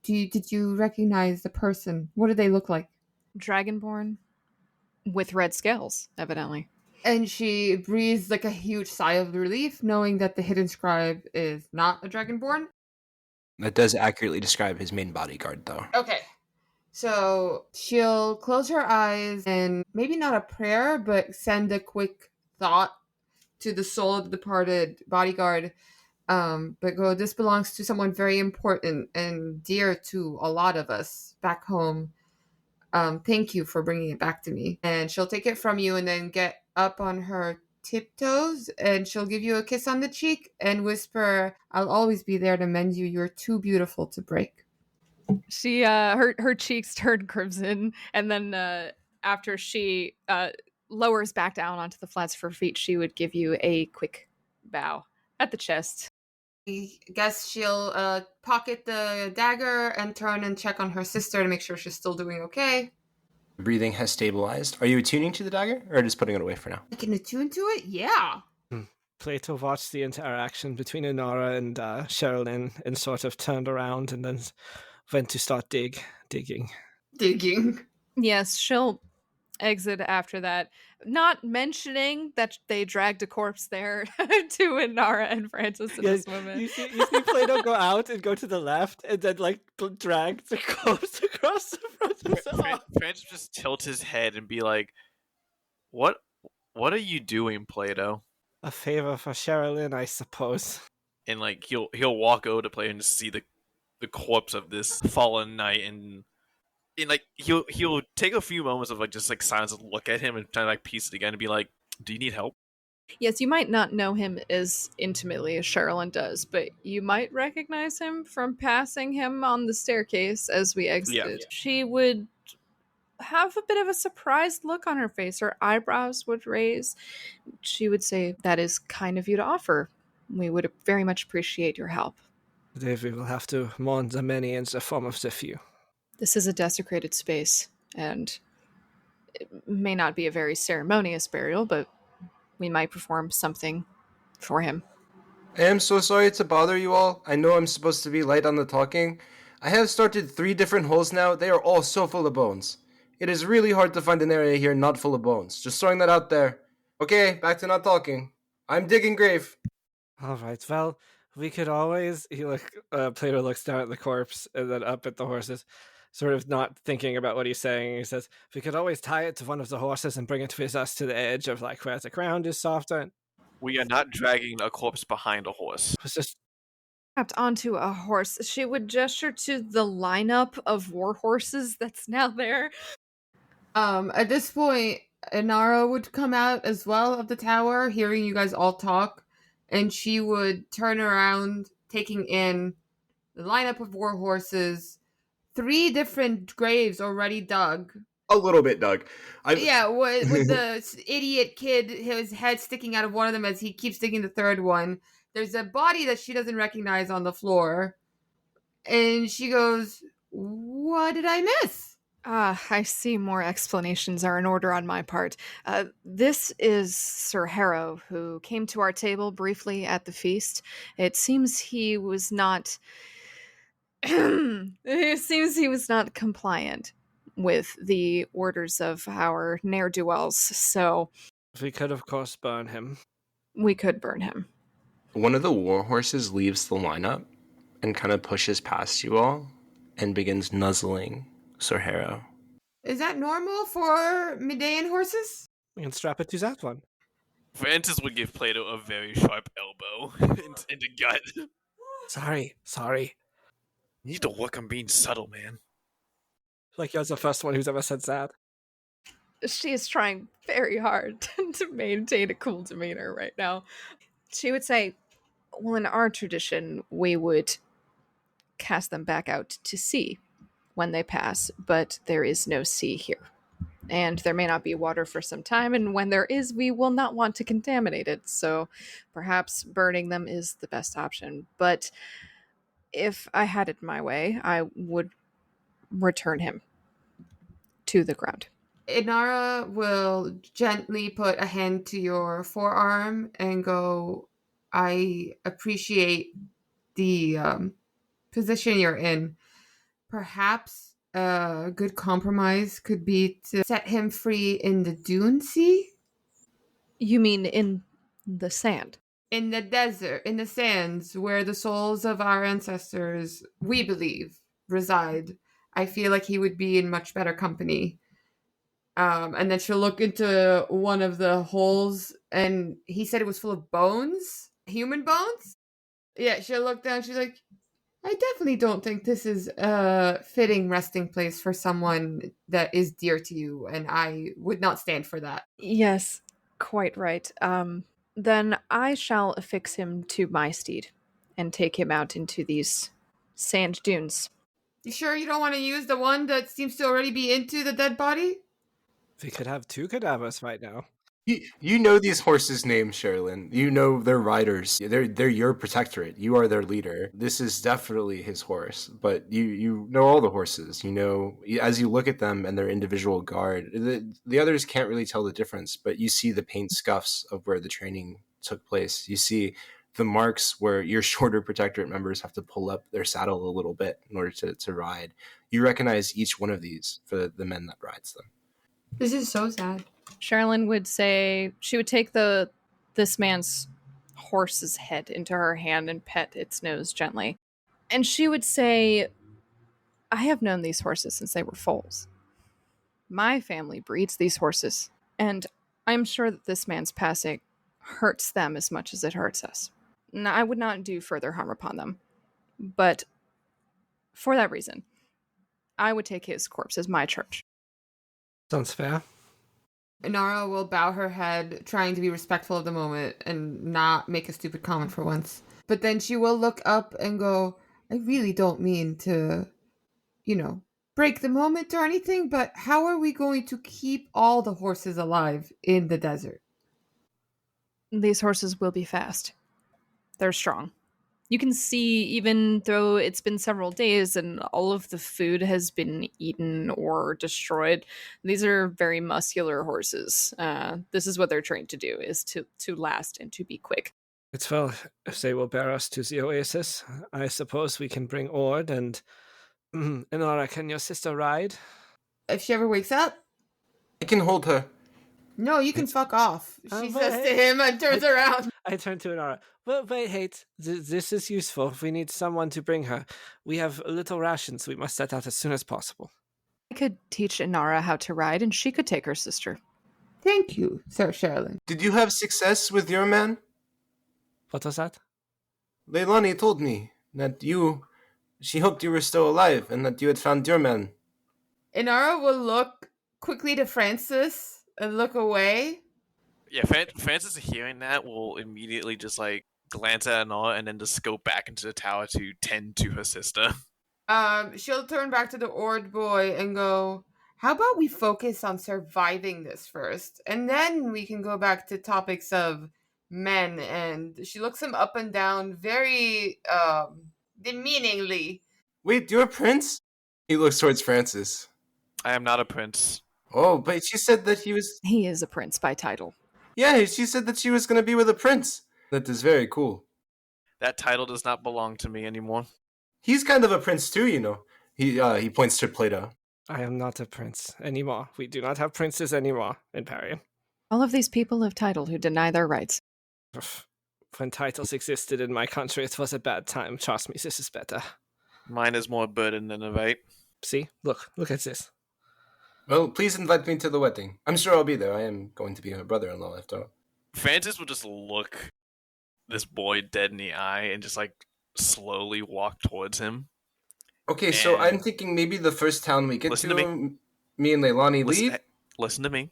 did you recognize the person? What do they look like? Dragonborn with red scales, evidently. And she breathes like a huge sigh of relief, knowing that the hidden scribe is not a dragonborn. That does accurately describe his main bodyguard, though. Okay. So she'll close her eyes and maybe not a prayer, but send a quick thought to the soul of the departed bodyguard. But go, this belongs to someone very important and dear to a lot of us back home. Thank you for bringing it back to me. And she'll take it from you and then get up on her tiptoes and she'll give you a kiss on the cheek and whisper, I'll always be there to mend you. You're too beautiful to break. She her cheeks turn crimson, and then after she lowers back down onto the flats of her feet, she would give you a quick bow at the chest. I guess she'll pocket the dagger and turn and check on her sister to make sure she's still doing okay. Breathing has stabilized. Are you attuning to the dagger, or just putting it away for now? I can attune to it? Yeah. Plato watched the interaction between Inara and Sherilyn and sort of turned around and then went to start digging. Yes, she'll exit after that, not mentioning that they dragged a corpse there to Inara and Francis and this woman. You see Plato go out and go to the left and then like drag the corpse across the front of the Francis just tilts his head and be like, What are you doing, Plato? A favor for Sherilyn, I suppose. And like he'll walk over to Plato and just see the corpse of this fallen knight, and like he'll take a few moments of like just like silence and look at him and try to like piece it again and be like, do you need help? Yes, you might not know him as intimately as Sherilyn does, but you might recognize him from passing him on the staircase as we exited. Yeah. She would have a bit of a surprised look on her face. Her eyebrows would raise. She would say, that is kind of you to offer. We would very much appreciate your help. Dave, we will have to mourn the many in the form of the few. This is a desecrated space, and it may not be a very ceremonious burial, but we might perform something for him. I am so sorry to bother you all. I know I'm supposed to be light on the talking. I have started 3 different holes now. They are all so full of bones. It is really hard to find an area here not full of bones. Just throwing that out there. Okay, back to not talking. I'm digging grave. All right, well, we could always... Plato looks down at the corpse and then up at the horses, sort of not thinking about what he's saying. He says, we could always tie it to one of the horses and bring it with us to the edge of like where the ground is softer. We are not dragging a corpse behind a horse. It's just... Strapped onto a horse. She would gesture to the lineup of war horses that's now there. At this point, Inara would come out as well of the tower, hearing you guys all talk, and she would turn around, taking in the lineup of war horses, 3 different graves already dug. A little bit, Doug. Yeah, with the idiot kid, his head sticking out of one of them as he keeps digging the third one. There's a body that she doesn't recognize on the floor. And she goes, what did I miss? I see more explanations are in order on my part. This is Sir Harrow, who came to our table briefly at the feast. It seems he was not... compliant with the orders of our ne'er-do-wells, so... We could, of course, burn him. We could burn him. One of the war horses leaves the lineup and kind of pushes past you all and begins nuzzling Sir Harrow. Is that normal for Medean horses? We can strap it to that one. Francis would give Plato a very sharp elbow in the gut. Sorry. You need to work on being subtle, man. Like you're the first one who's ever said that. She is trying very hard to maintain a cool demeanor right now. She would say, well, in our tradition, we would cast them back out to sea when they pass, but there is no sea here. And there may not be water for some time, and when there is, we will not want to contaminate it, so perhaps burning them is the best option. But if I had it my way, I would return him to the ground. Inara will gently put a hand to your forearm and go, I appreciate the position you're in. Perhaps a good compromise could be to set him free in the dune sea? You mean in the sand? In the desert, in the sands, where the souls of our ancestors, we believe, reside. I feel like he would be in much better company. And then she'll look into one of the holes, and he said it was full of bones, human bones. Yeah, she'll look down. She's like, I definitely don't think this is a fitting resting place for someone that is dear to you, and I would not stand for that. Yes, quite right. Then I shall affix him to my steed and take him out into these sand dunes. You sure you don't want to use the one that seems to already be into the dead body? We could have 2 cadavers right now. You know these horses' names, Sherilyn. You know their riders. They're your protectorate. You are their leader. This is definitely his horse, but you know all the horses. You know, as you look at them and their individual guard, the others can't really tell the difference, but you see the paint scuffs of where the training took place. You see the marks where your shorter protectorate members have to pull up their saddle a little bit in order to ride. You recognize each one of these for the men that rides them. This is so sad. Sherilyn would say she would take this man's horse's head into her hand and pet its nose gently. And she would say, I have known these horses since they were foals. My family breeds these horses, and I'm sure that this man's passing hurts them as much as it hurts us. Now, I would not do further harm upon them, but for that reason, I would take his corpse as my church. Sounds fair. Inara will bow her head, trying to be respectful of the moment and not make a stupid comment for once. But then she will look up and go, I really don't mean to, break the moment or anything, but how are we going to keep all the horses alive in the desert? These horses will be fast. They're strong. You can see, even though it's been several days and all of the food has been eaten or destroyed, these are very muscular horses. This is what they're trained to do, is to last and to be quick. It's well, if they will bear us to the oasis, I suppose we can bring Ord and... Inara, can your sister ride? If she ever wakes up? I can hold her. No, you can fuck off, she says but- to him and turns around. I turn to Inara. But wait, this is useful. We need someone to bring her. We have little rations we must set out as soon as possible. I could teach Inara how to ride, and she could take her sister. Thank you, Sir Sherilyn. Did you have success with your man? What was that? Leilani told me that she hoped you were still alive and that you had found your man. Inara will look quickly to Francis and look away. Yeah, Francis hearing that will immediately just glance at Inara and then just go back into the tower to tend to her sister. She'll turn back to the Ord boy and go, how about we focus on surviving this first, and then we can go back to topics of men. And she looks him up and down very demeaningly. Wait, you're a prince? He looks towards Francis. I am not a prince. Oh, but she said that he was... He is a prince by title. Yeah, she said that she was going to be with a prince. That is very cool. That title does not belong to me anymore. He's kind of a prince too, you know. He points to Plato. I am not a prince anymore. We do not have princes anymore in Perian. All of these people of title who deny their rights. When titles existed in my country, it was a bad time. Trust me, this is better. Mine is more burden than a right. See? Look at this. Well, please invite me to the wedding. I'm sure I'll be there. I am going to be her brother-in-law after all. Francis will just look this boy dead in the eye and just like slowly walk towards him. Okay, so And- I'm thinking maybe the first town we get Listen to, to me and Leilani leave. Listen to me.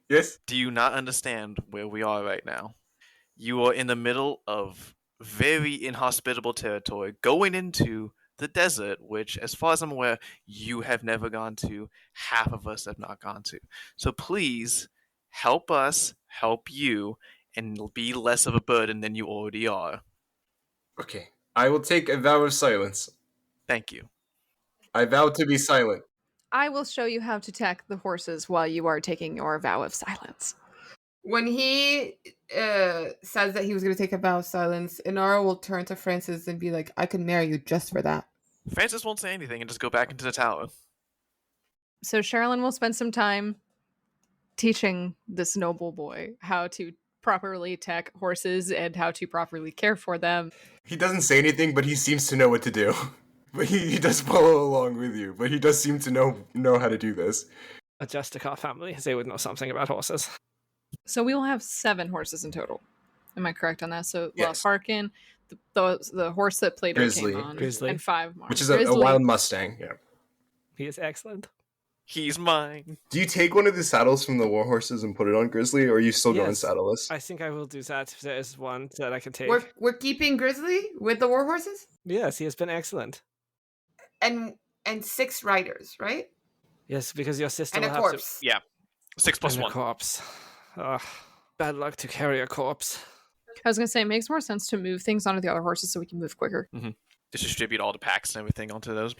Yes? Do you not understand where we are right now? You are in the middle of very inhospitable territory, going into the desert, which, as far as I'm aware, you have never gone to. Half of us have not gone to. So please help us help you and be less of a burden than you already are. Okay. I will take a vow of silence. Thank you. I vow to be silent. I will show you how to tack the horses while you are taking your vow of silence. When he says that he was going to take a vow of silence, Inara will turn to Francis and be like, I could marry you just for that. Francis won't say anything and just go back into the tower. So Sherilyn will spend some time teaching this noble boy how to properly tack horses and how to properly care for them. He doesn't say anything, but he seems to know what to do. But he does follow along with you. But he does seem to know how to do this. A Justicar family, they would know something about horses. So we will have 7 horses in total. Am I correct on that? So we'll have Yes. Harkin, the horse that Plato Grizzly. came on, Grizzly. and 5 more. Which is a Grizzly. wild Mustang. Yeah. He is excellent. He's mine. Do you take one of the saddles from the war horses and put it on Grizzly, or are you still going Yes. saddleless? I think I will do that if there is one that I can take. We're keeping Grizzly with the war horses Yes, he has been excellent. and 6 riders, right? Yes, because your sister And a will have corpse. Yeah. 6 to... plus and a 1. corpse. Ugh, bad luck to carry a corpse. I was going to say, it makes more sense to move things onto the other horses so we can move quicker. Just distribute all the packs and everything onto those.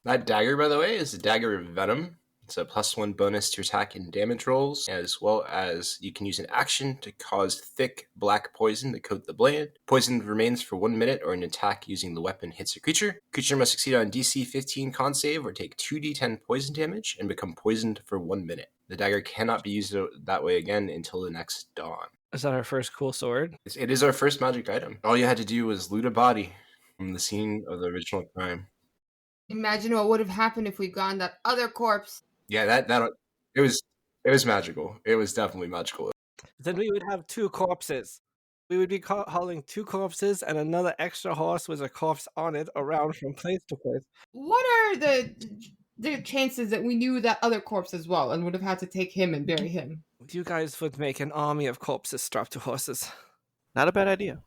That dagger, by the way, is a dagger of venom. It's a +1 bonus to attack and damage rolls, as well as you can use an action to cause thick black poison to coat the blade. Poison remains for 1 minute, or an attack using the weapon hits a creature. Creature must succeed on DC 15 con save or take 2d10 poison damage and become poisoned for 1 minute. The dagger cannot be used that way again until the next dawn. Is that our first cool sword? It is our first magic item. All you had to do was loot a body from the scene of the original crime. Imagine what would have happened if we'd gone that other corpse. Yeah, that it was magical. It was definitely magical. Then we would have 2 corpses. We would be hauling 2 corpses and another extra horse with a corpse on it around from place to place. What are the chances that we knew that other corpse as well and would have had to take him and bury him? You guys would make an army of corpses strapped to horses. Not a bad idea.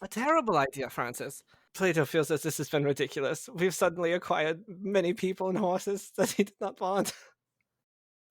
A terrible idea, Francis. Plato feels that this has been ridiculous. We've suddenly acquired many people and horses that he did not want.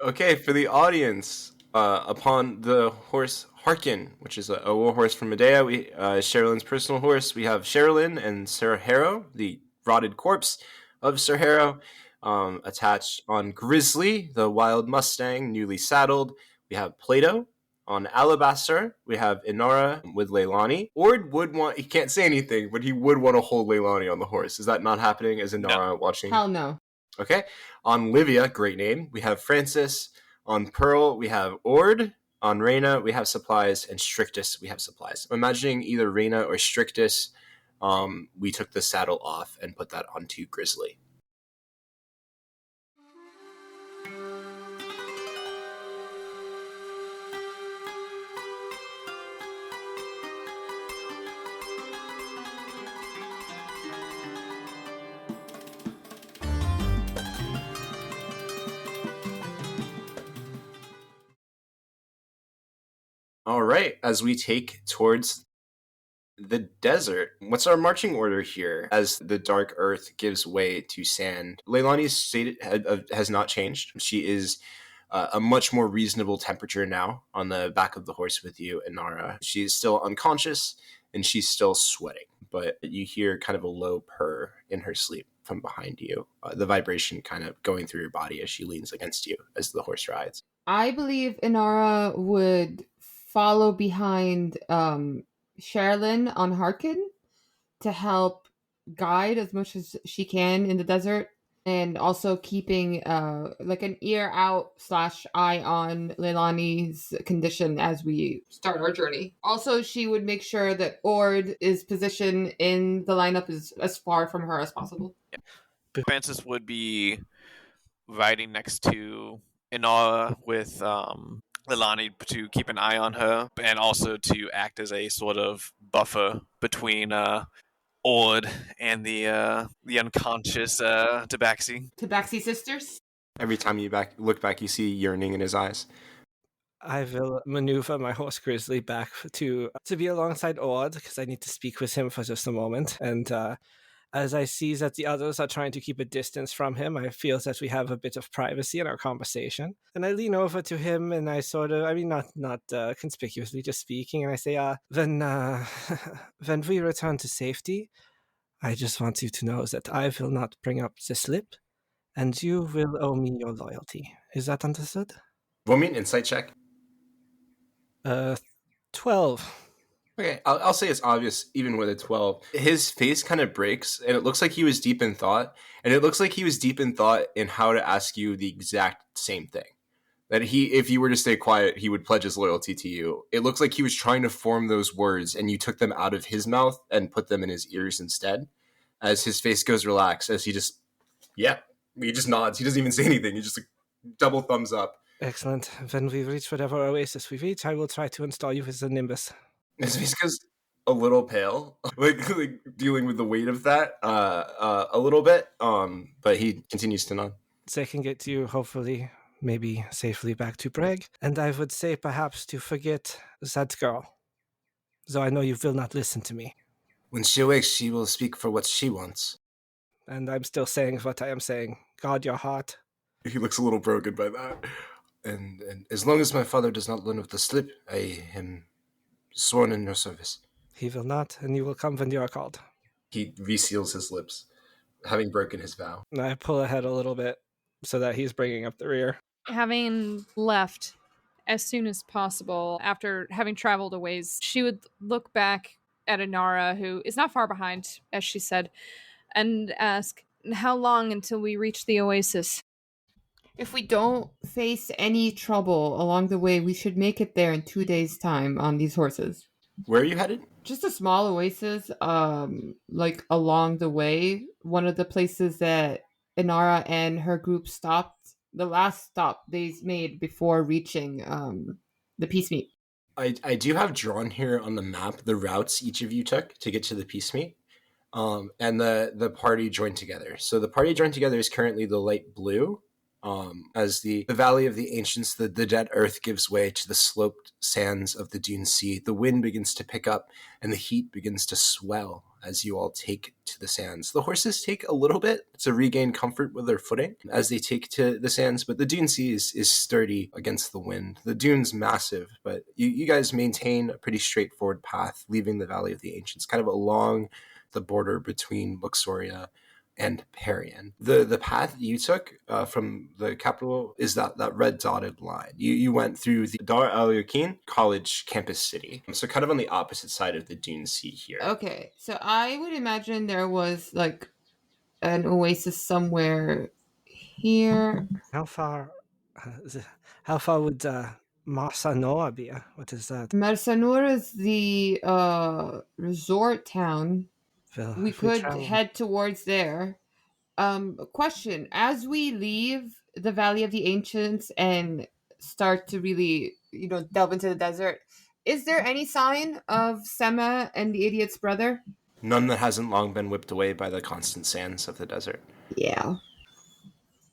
Okay, for the audience, upon the horse Harkin, which is a war horse from Medea, Sherilyn's personal horse, we have Sherilyn and Sir Harrow, the rotted corpse of Sir Harrow, attached on Grizzly, the wild Mustang, newly saddled. We have Plato. On Alabaster, we have Inara with Leilani. Ord he can't say anything, but he would want to hold Leilani on the horse. Is that not happening as Inara watching? Hell no. Okay. On Livia, great name, we have Francis. On Pearl, we have Ord. On Reyna, we have supplies. And Strictus, we have supplies. I'm imagining either Reyna or Strictus, we took the saddle off and put that onto Grizzly. All right, as we take towards the desert, what's our marching order here as the dark earth gives way to sand? Leilani's state has not changed. She is a much more reasonable temperature now on the back of the horse with you, Inara. She's still unconscious and she's still sweating, but you hear kind of a low purr in her sleep from behind you, the vibration kind of going through your body as she leans against you as the horse rides. I believe Inara would follow behind Sherilyn on Harkin to help guide as much as she can in the desert and also keeping like an ear out / eye on Leilani's condition as we start our journey. Also, she would make sure that Ord is positioned in the lineup as far from her as possible. Francis would be riding next to Inara with Leilani to keep an eye on her, and also to act as a sort of buffer between Ord and the unconscious Tabaxi. Tabaxi sisters? Every time you look back, you see yearning in his eyes. I will maneuver my horse Grizzly back to be alongside Ord, because I need to speak with him for just a moment. And as I see that the others are trying to keep a distance from him, I feel that we have a bit of privacy in our conversation. And I lean over to him and I sort of, not conspicuously, just speaking, and I say, when we return to safety, I just want you to know that I will not bring up the slip, and you will owe me your loyalty. Is that understood? Roll me an insight check. 12. Okay, I'll say it's obvious even with a 12. His face kind of breaks, and it looks like he was deep in thought. And it looks like he was deep in thought in how to ask you the exact same thing. That if you were to stay quiet, he would pledge his loyalty to you. It looks like he was trying to form those words, and you took them out of his mouth and put them in his ears instead. As his face goes relaxed, as he just nods. He doesn't even say anything. He just double thumbs up. Excellent. When we reach whatever oasis we reach, I will try to install you as a nimbus. His face goes a little pale, like dealing with the weight of that a little bit. But he continues to nod. They can get you, hopefully, maybe safely back to Breg. And I would say perhaps to forget that girl. Though I know you will not listen to me. When she awakes, she will speak for what she wants. And I'm still saying what I am saying. Guard your heart. He looks a little broken by that. And as long as my father does not learn of the slip, I am sworn in your service. He will not, and you will come when you are called. He reseals his lips, having broken his vow. And I pull ahead a little bit so that he's bringing up the rear. Having left as soon as possible after having traveled a ways, she would look back at Inara, who is not far behind, as she said, and ask, how long until we reach the oasis? If we don't face any trouble along the way, we should make it there in 2 days' time on these horses. Where are you headed? Just a small oasis, like along the way. One of the places that Inara and her group stopped, the last stop they made before reaching the peace meet. I do have drawn here on the map the routes each of you took to get to the peace meet. And the party joined together. So the party joined together is currently the light blue. As the Valley of the Ancients, the dead earth gives way to the sloped sands of the dune sea, the wind begins to pick up and the heat begins to swell as you all take to the sands. The horses take a little bit to regain comfort with their footing as they take to the sands, but the dune sea is sturdy against the wind. The dune's massive, but you guys maintain a pretty straightforward path, leaving the Valley of the Ancients, kind of along the border between Luxoria and Perian. The path you took from the capital is that red dotted line. You went through the Dar al Yaqin College campus city, so kind of on the opposite side of the Dune Sea here. Okay, so I would imagine there was like an oasis somewhere here. How far would Marsanoa be? What is that? Marsanur is the resort town. Well, We if could travel- head towards there. Question: as we leave the Valley of the Ancients and start to really, delve into the desert, is there any sign of Sema and the idiot's brother? None that hasn't long been whipped away by the constant sands of the desert. Yeah.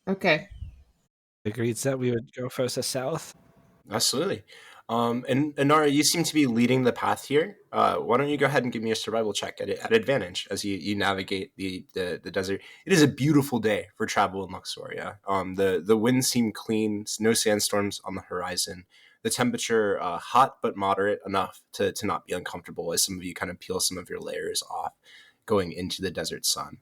Okay. Agreed that we would go further south. Absolutely. And Inara, you seem to be leading the path here. Why don't you go ahead and give me a survival check at advantage as you navigate the desert. It is a beautiful day for travel in Luxoria. The winds seem clean, no sandstorms on the horizon. The temperature hot but moderate enough to not be uncomfortable as some of you kind of peel some of your layers off going into the desert sun.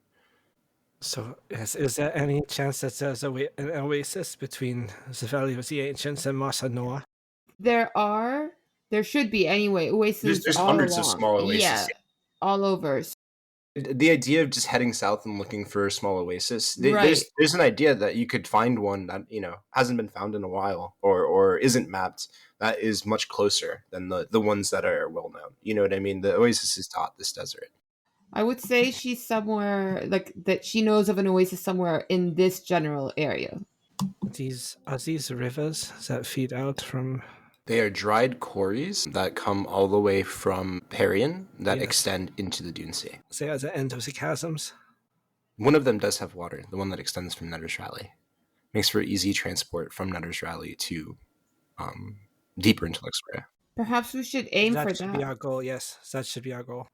So, yes, is there any chance that there's an oasis between the Valley of the Ancients and Marsanoa? There should be anyway. Oases. There's all hundreds of along. small oases. Yeah, all over. The idea of just heading south and looking for a small oasis, Right. there's an idea that you could find one that hasn't been found in a while or isn't mapped that is much closer than the ones that are well known. You know what I mean? The oasis is dot this desert. I would say she's somewhere like that. She knows of an oasis somewhere in this general area. Are these rivers that feed out from? They are dried quarries that come all the way from Perian that Yes. extend into the Dune Sea. They are the end of the chasms. One of them does have water, the one that extends from Netter's Rally. Makes for easy transport from Netter's Rally to deeper into Luxoria. Perhaps we should aim for That should be that. our goal. Yes, that should be our goal.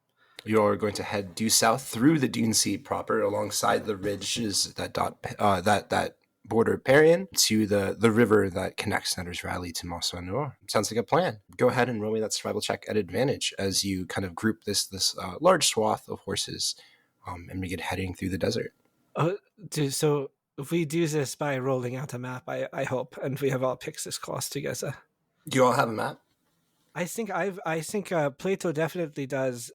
You're going to head due south through the Dune Sea proper, alongside the ridges that that border Perian to the river that connects Netter's Rally to Mont Noir. Sounds like a plan. Go ahead and roll me that survival check at advantage as you kind of group this large swath of horses and begin heading through the desert. So if we do this by rolling out a map, I hope, and we have all picked this course together. Do you all have a map? I think Plato definitely does.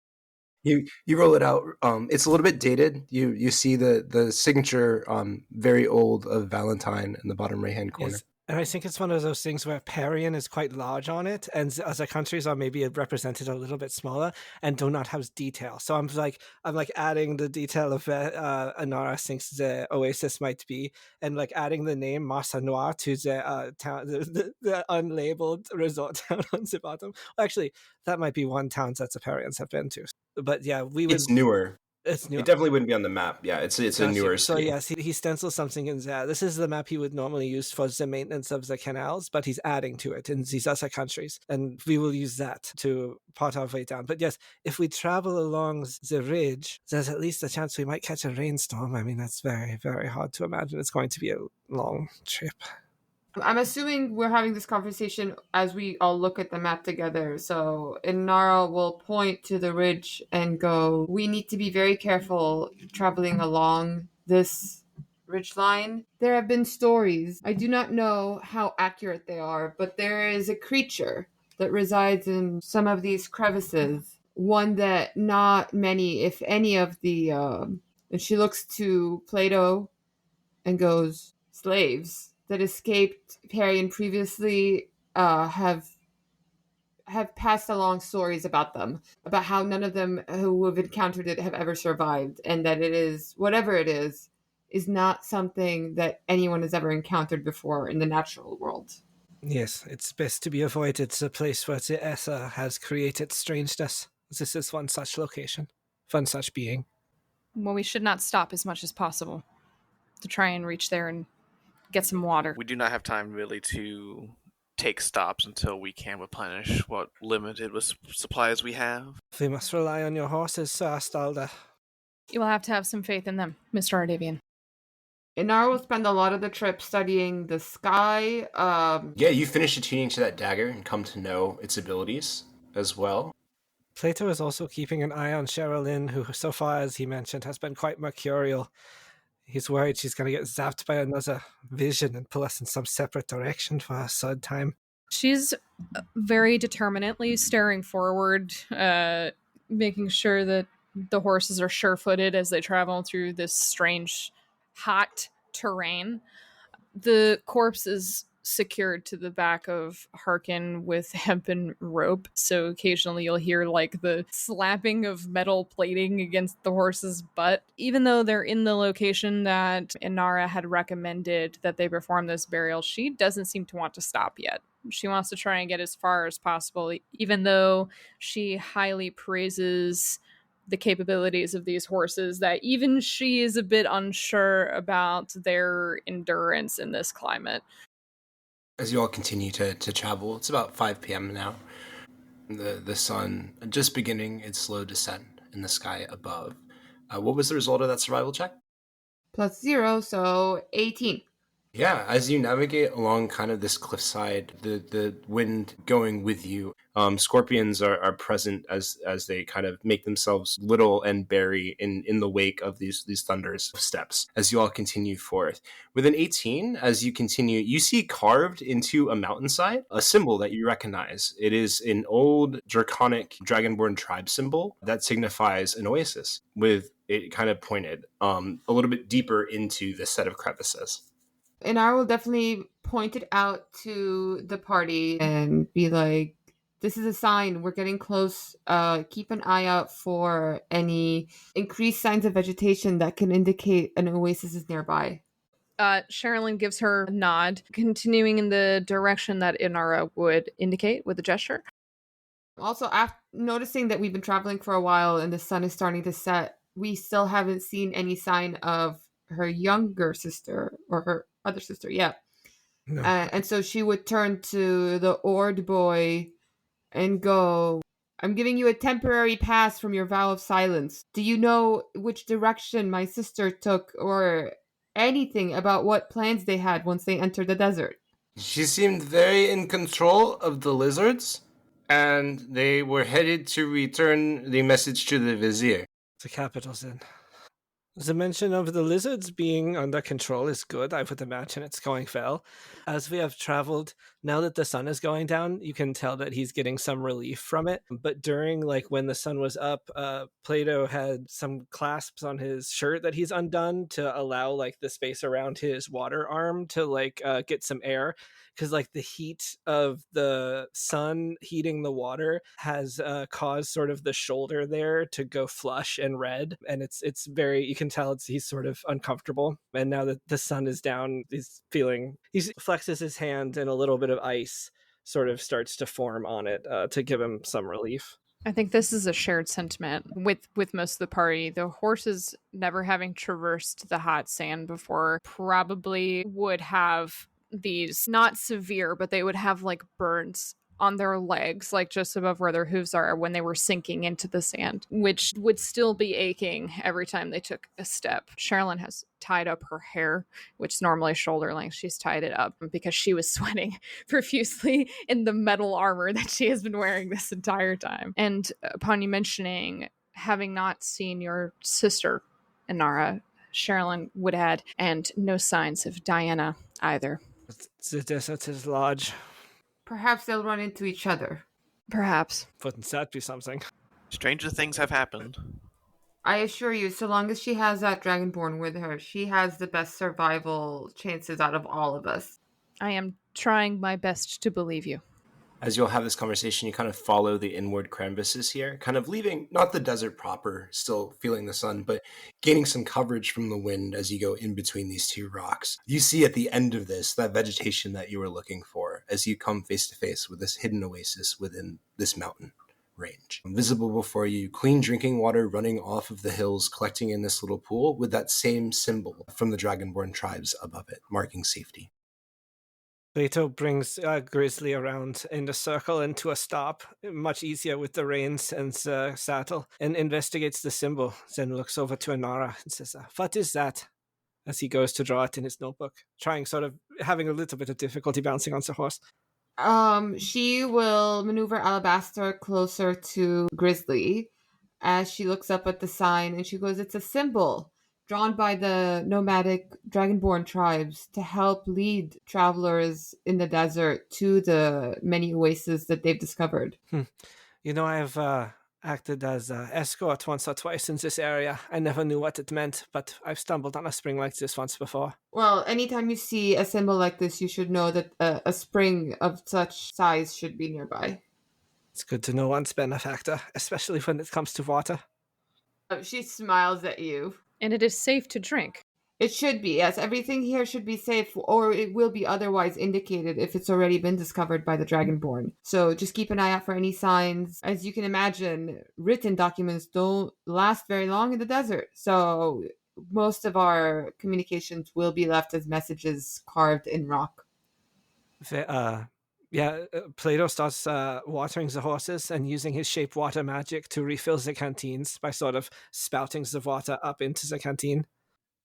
You roll it out. It's a little bit dated. You see the signature, very old of Valentine in the bottom right hand corner. Yes. And I think it's one of those things where Perian is quite large on it, and other countries are maybe represented a little bit smaller and do not have detail. So I'm like adding the detail of Inara thinks the oasis might be, and like adding the name Mont Noir to the town, the unlabeled resort town on the bottom. Actually, that might be one town that the Perians have been to. But yeah, It's newer. It's new. It definitely wouldn't be on the map. Yeah, it's a newer So city. yes, he stencils something in there. This is the map he would normally use for the maintenance of the canals, but he's adding to it in these other countries, and we will use that to part our way down. But yes, if we travel along the ridge, there's at least a chance we might catch a rainstorm. I mean, that's very, very hard to imagine. It's going to be a long trip. I'm assuming we're having this conversation as we all look at the map together. So Inara will point to the ridge and go, we need to be very careful traveling along this ridge line. There have been stories. I do not know how accurate they are, but there is a creature that resides in some of these crevices. One that not many, if any of the, and she looks to Plato and goes, slaves that escaped Perian previously have passed along stories about them, about how none of them who have encountered it have ever survived, and that it is, whatever it is not something that anyone has ever encountered before in the natural world. Yes, it's best to be avoided. The place where the ether has created strangeness. This is one such location, one such being. Well, we should not stop as much as possible to try and reach there and get some water. We do not have time really to take stops until we can replenish what limited supplies we have. We must rely on your horses, Sir Astalda. You will have to have some faith in them, Mr. Ardavian. Inara will spend a lot of the trip studying the sky. Yeah, you finish attuning to that dagger and come to know its abilities as well. Plato is also keeping an eye on Sherilyn, who, so far as he mentioned, has been quite mercurial. He's worried she's going to get zapped by another vision and pull us in some separate direction for a third time. She's very determinately staring forward, making sure that the horses are sure-footed as they travel through this strange, hot terrain. The corpse is secured to the back of Harkin with hempen rope, so occasionally you'll hear like the slapping of metal plating against the horse's butt. Even though they're in the location that Inara had recommended that they perform this burial, she doesn't seem to want to stop yet. She wants to try and get as far as possible, even though she highly praises the capabilities of these horses, that even she is a bit unsure about their endurance in this climate. As you all continue to travel, it's about 5 p.m. now. The sun just beginning its slow descent in the sky above. What was the result of that survival check? +0, so 18. Yeah, as you navigate along kind of this cliffside, the wind going with you, scorpions are present as they kind of make themselves little and bury in the wake of these thunders steps as you all continue forth. With an 18, as you continue, you see carved into a mountainside a symbol that you recognize. It is an old draconic dragonborn tribe symbol that signifies an oasis, with it kind of pointed a little bit deeper into the set of crevices. And I will definitely point it out to the party and be like, this is a sign. We're getting close. Keep an eye out for any increased signs of vegetation that can indicate an oasis is nearby. Sherilyn gives her a nod, continuing in the direction that Inara would indicate with a gesture. Also, after noticing that we've been traveling for a while and the sun is starting to set, we still haven't seen any sign of her younger sister or her other sister yet. No. And so she would turn to the Ord boy and go, I'm giving you a temporary pass from your vow of silence. Do you know which direction my sister took or anything about what plans they had once they entered the desert? She seemed very in control of the lizards, and they were headed to return the message to the vizier. The capital's in. The mention of the lizards being under control is good. I would imagine it's going well. As we have traveled, now that the sun is going down, you can tell that he's getting some relief from it. But during, when the sun was up, Plato had some clasps on his shirt that he's undone to allow, the space around his water arm to, get some air. Because, the heat of the sun heating the water has caused sort of the shoulder there to go flush and red. And it's very, you can tell he's sort of uncomfortable. And now that the sun is down, he flexes his hand and a little bit of ice sort of starts to form on it to give him some relief. I think this is a shared sentiment with most of the party. The horses, never having traversed the hot sand before, probably would have these, not severe, but they would have burns on their legs, just above where their hooves are when they were sinking into the sand, which would still be aching every time they took a step. Sherilyn has tied up her hair, which is normally shoulder length. She's tied it up because she was sweating profusely in the metal armor that she has been wearing this entire time. And upon you mentioning having not seen your sister, Inara, Sherilyn would add, and no signs of Diana either. The desert is large. Perhaps they'll run into each other. Perhaps. Wouldn't that be something? Stranger things have happened. I assure you, so long as she has that Dragonborn with her, she has the best survival chances out of all of us. I am trying my best to believe you. As you'll have this conversation, you kind of follow the inward crevices here, kind of leaving, not the desert proper, still feeling the sun, but gaining some coverage from the wind as you go in between these two rocks. You see at the end of this, that vegetation that you were looking for as you come face to face with this hidden oasis within this mountain range. Visible before you, clean drinking water running off of the hills, collecting in this little pool with that same symbol from the Dragonborn tribes above it, marking safety. Plato brings Grizzly around in the circle and to a stop, much easier with the reins and saddle, and investigates the symbol, then looks over to Inara and says, what is that? As he goes to draw it in his notebook, having a little bit of difficulty bouncing on the horse. She will maneuver Alabaster closer to Grizzly as she looks up at the sign and she goes, it's a symbol drawn by the nomadic Dragonborn tribes to help lead travelers in the desert to the many oases that they've discovered. You know, I have acted as escort once or twice in this area. I never knew what it meant, but I've stumbled on a spring like this once before. Well, anytime you see a symbol like this, you should know that a spring of such size should be nearby. It's good to know one's benefactor, especially when it comes to water. She smiles at you. And it is safe to drink. It should be, yes. Everything here should be safe, or it will be otherwise indicated if it's already been discovered by the Dragonborn. So just keep an eye out for any signs. As you can imagine, written documents don't last very long in the desert. So most of our communications will be left as messages carved in rock. Plato starts watering the horses and using his shape water magic to refill the canteens by sort of spouting the water up into the canteen.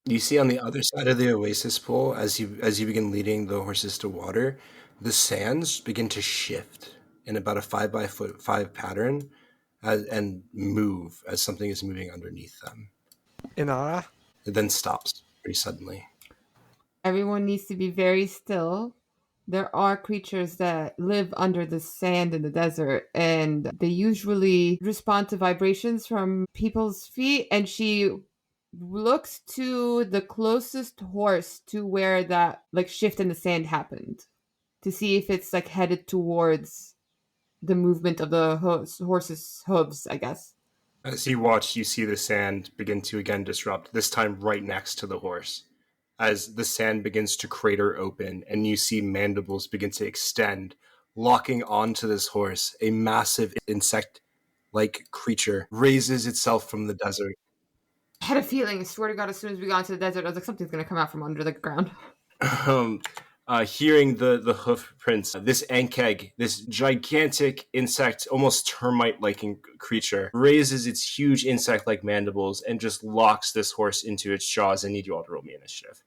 You see on the other side of the oasis pool, as you begin leading the horses to water, the sands begin to shift in about a 5 by 5 pattern, and move as something is moving underneath them. Inara? It then stops pretty suddenly. Everyone needs to be very still. There are creatures that live under the sand in the desert, and they usually respond to vibrations from people's feet. And she looks to the closest horse to where that like shift in the sand happened to see if it's like headed towards the movement of the horse's hooves, I guess. As you watch, you see the sand begin to again disrupt, this time right next to the horse. As the sand begins to crater open, and you see mandibles begin to extend, locking onto this horse, a massive insect like creature raises itself from the desert. I had a feeling, I swear to God, as soon as we got into the desert, I was like, something's gonna come out from under the ground. um, Hearing the hoof prints, this ankeg, this gigantic insect, almost termite-like creature, raises its huge insect-like mandibles and just locks this horse into its jaws. I need you all to roll me initiative.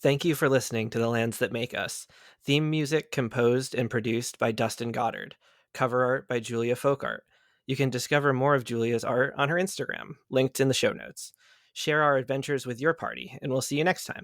Thank you for listening to The Lands That Make Us. Theme music composed and produced by Dustin Goddard. Cover art by Julia Folkart. You can discover more of Julia's art on her Instagram, linked in the show notes. Share our adventures with your party, and we'll see you next time.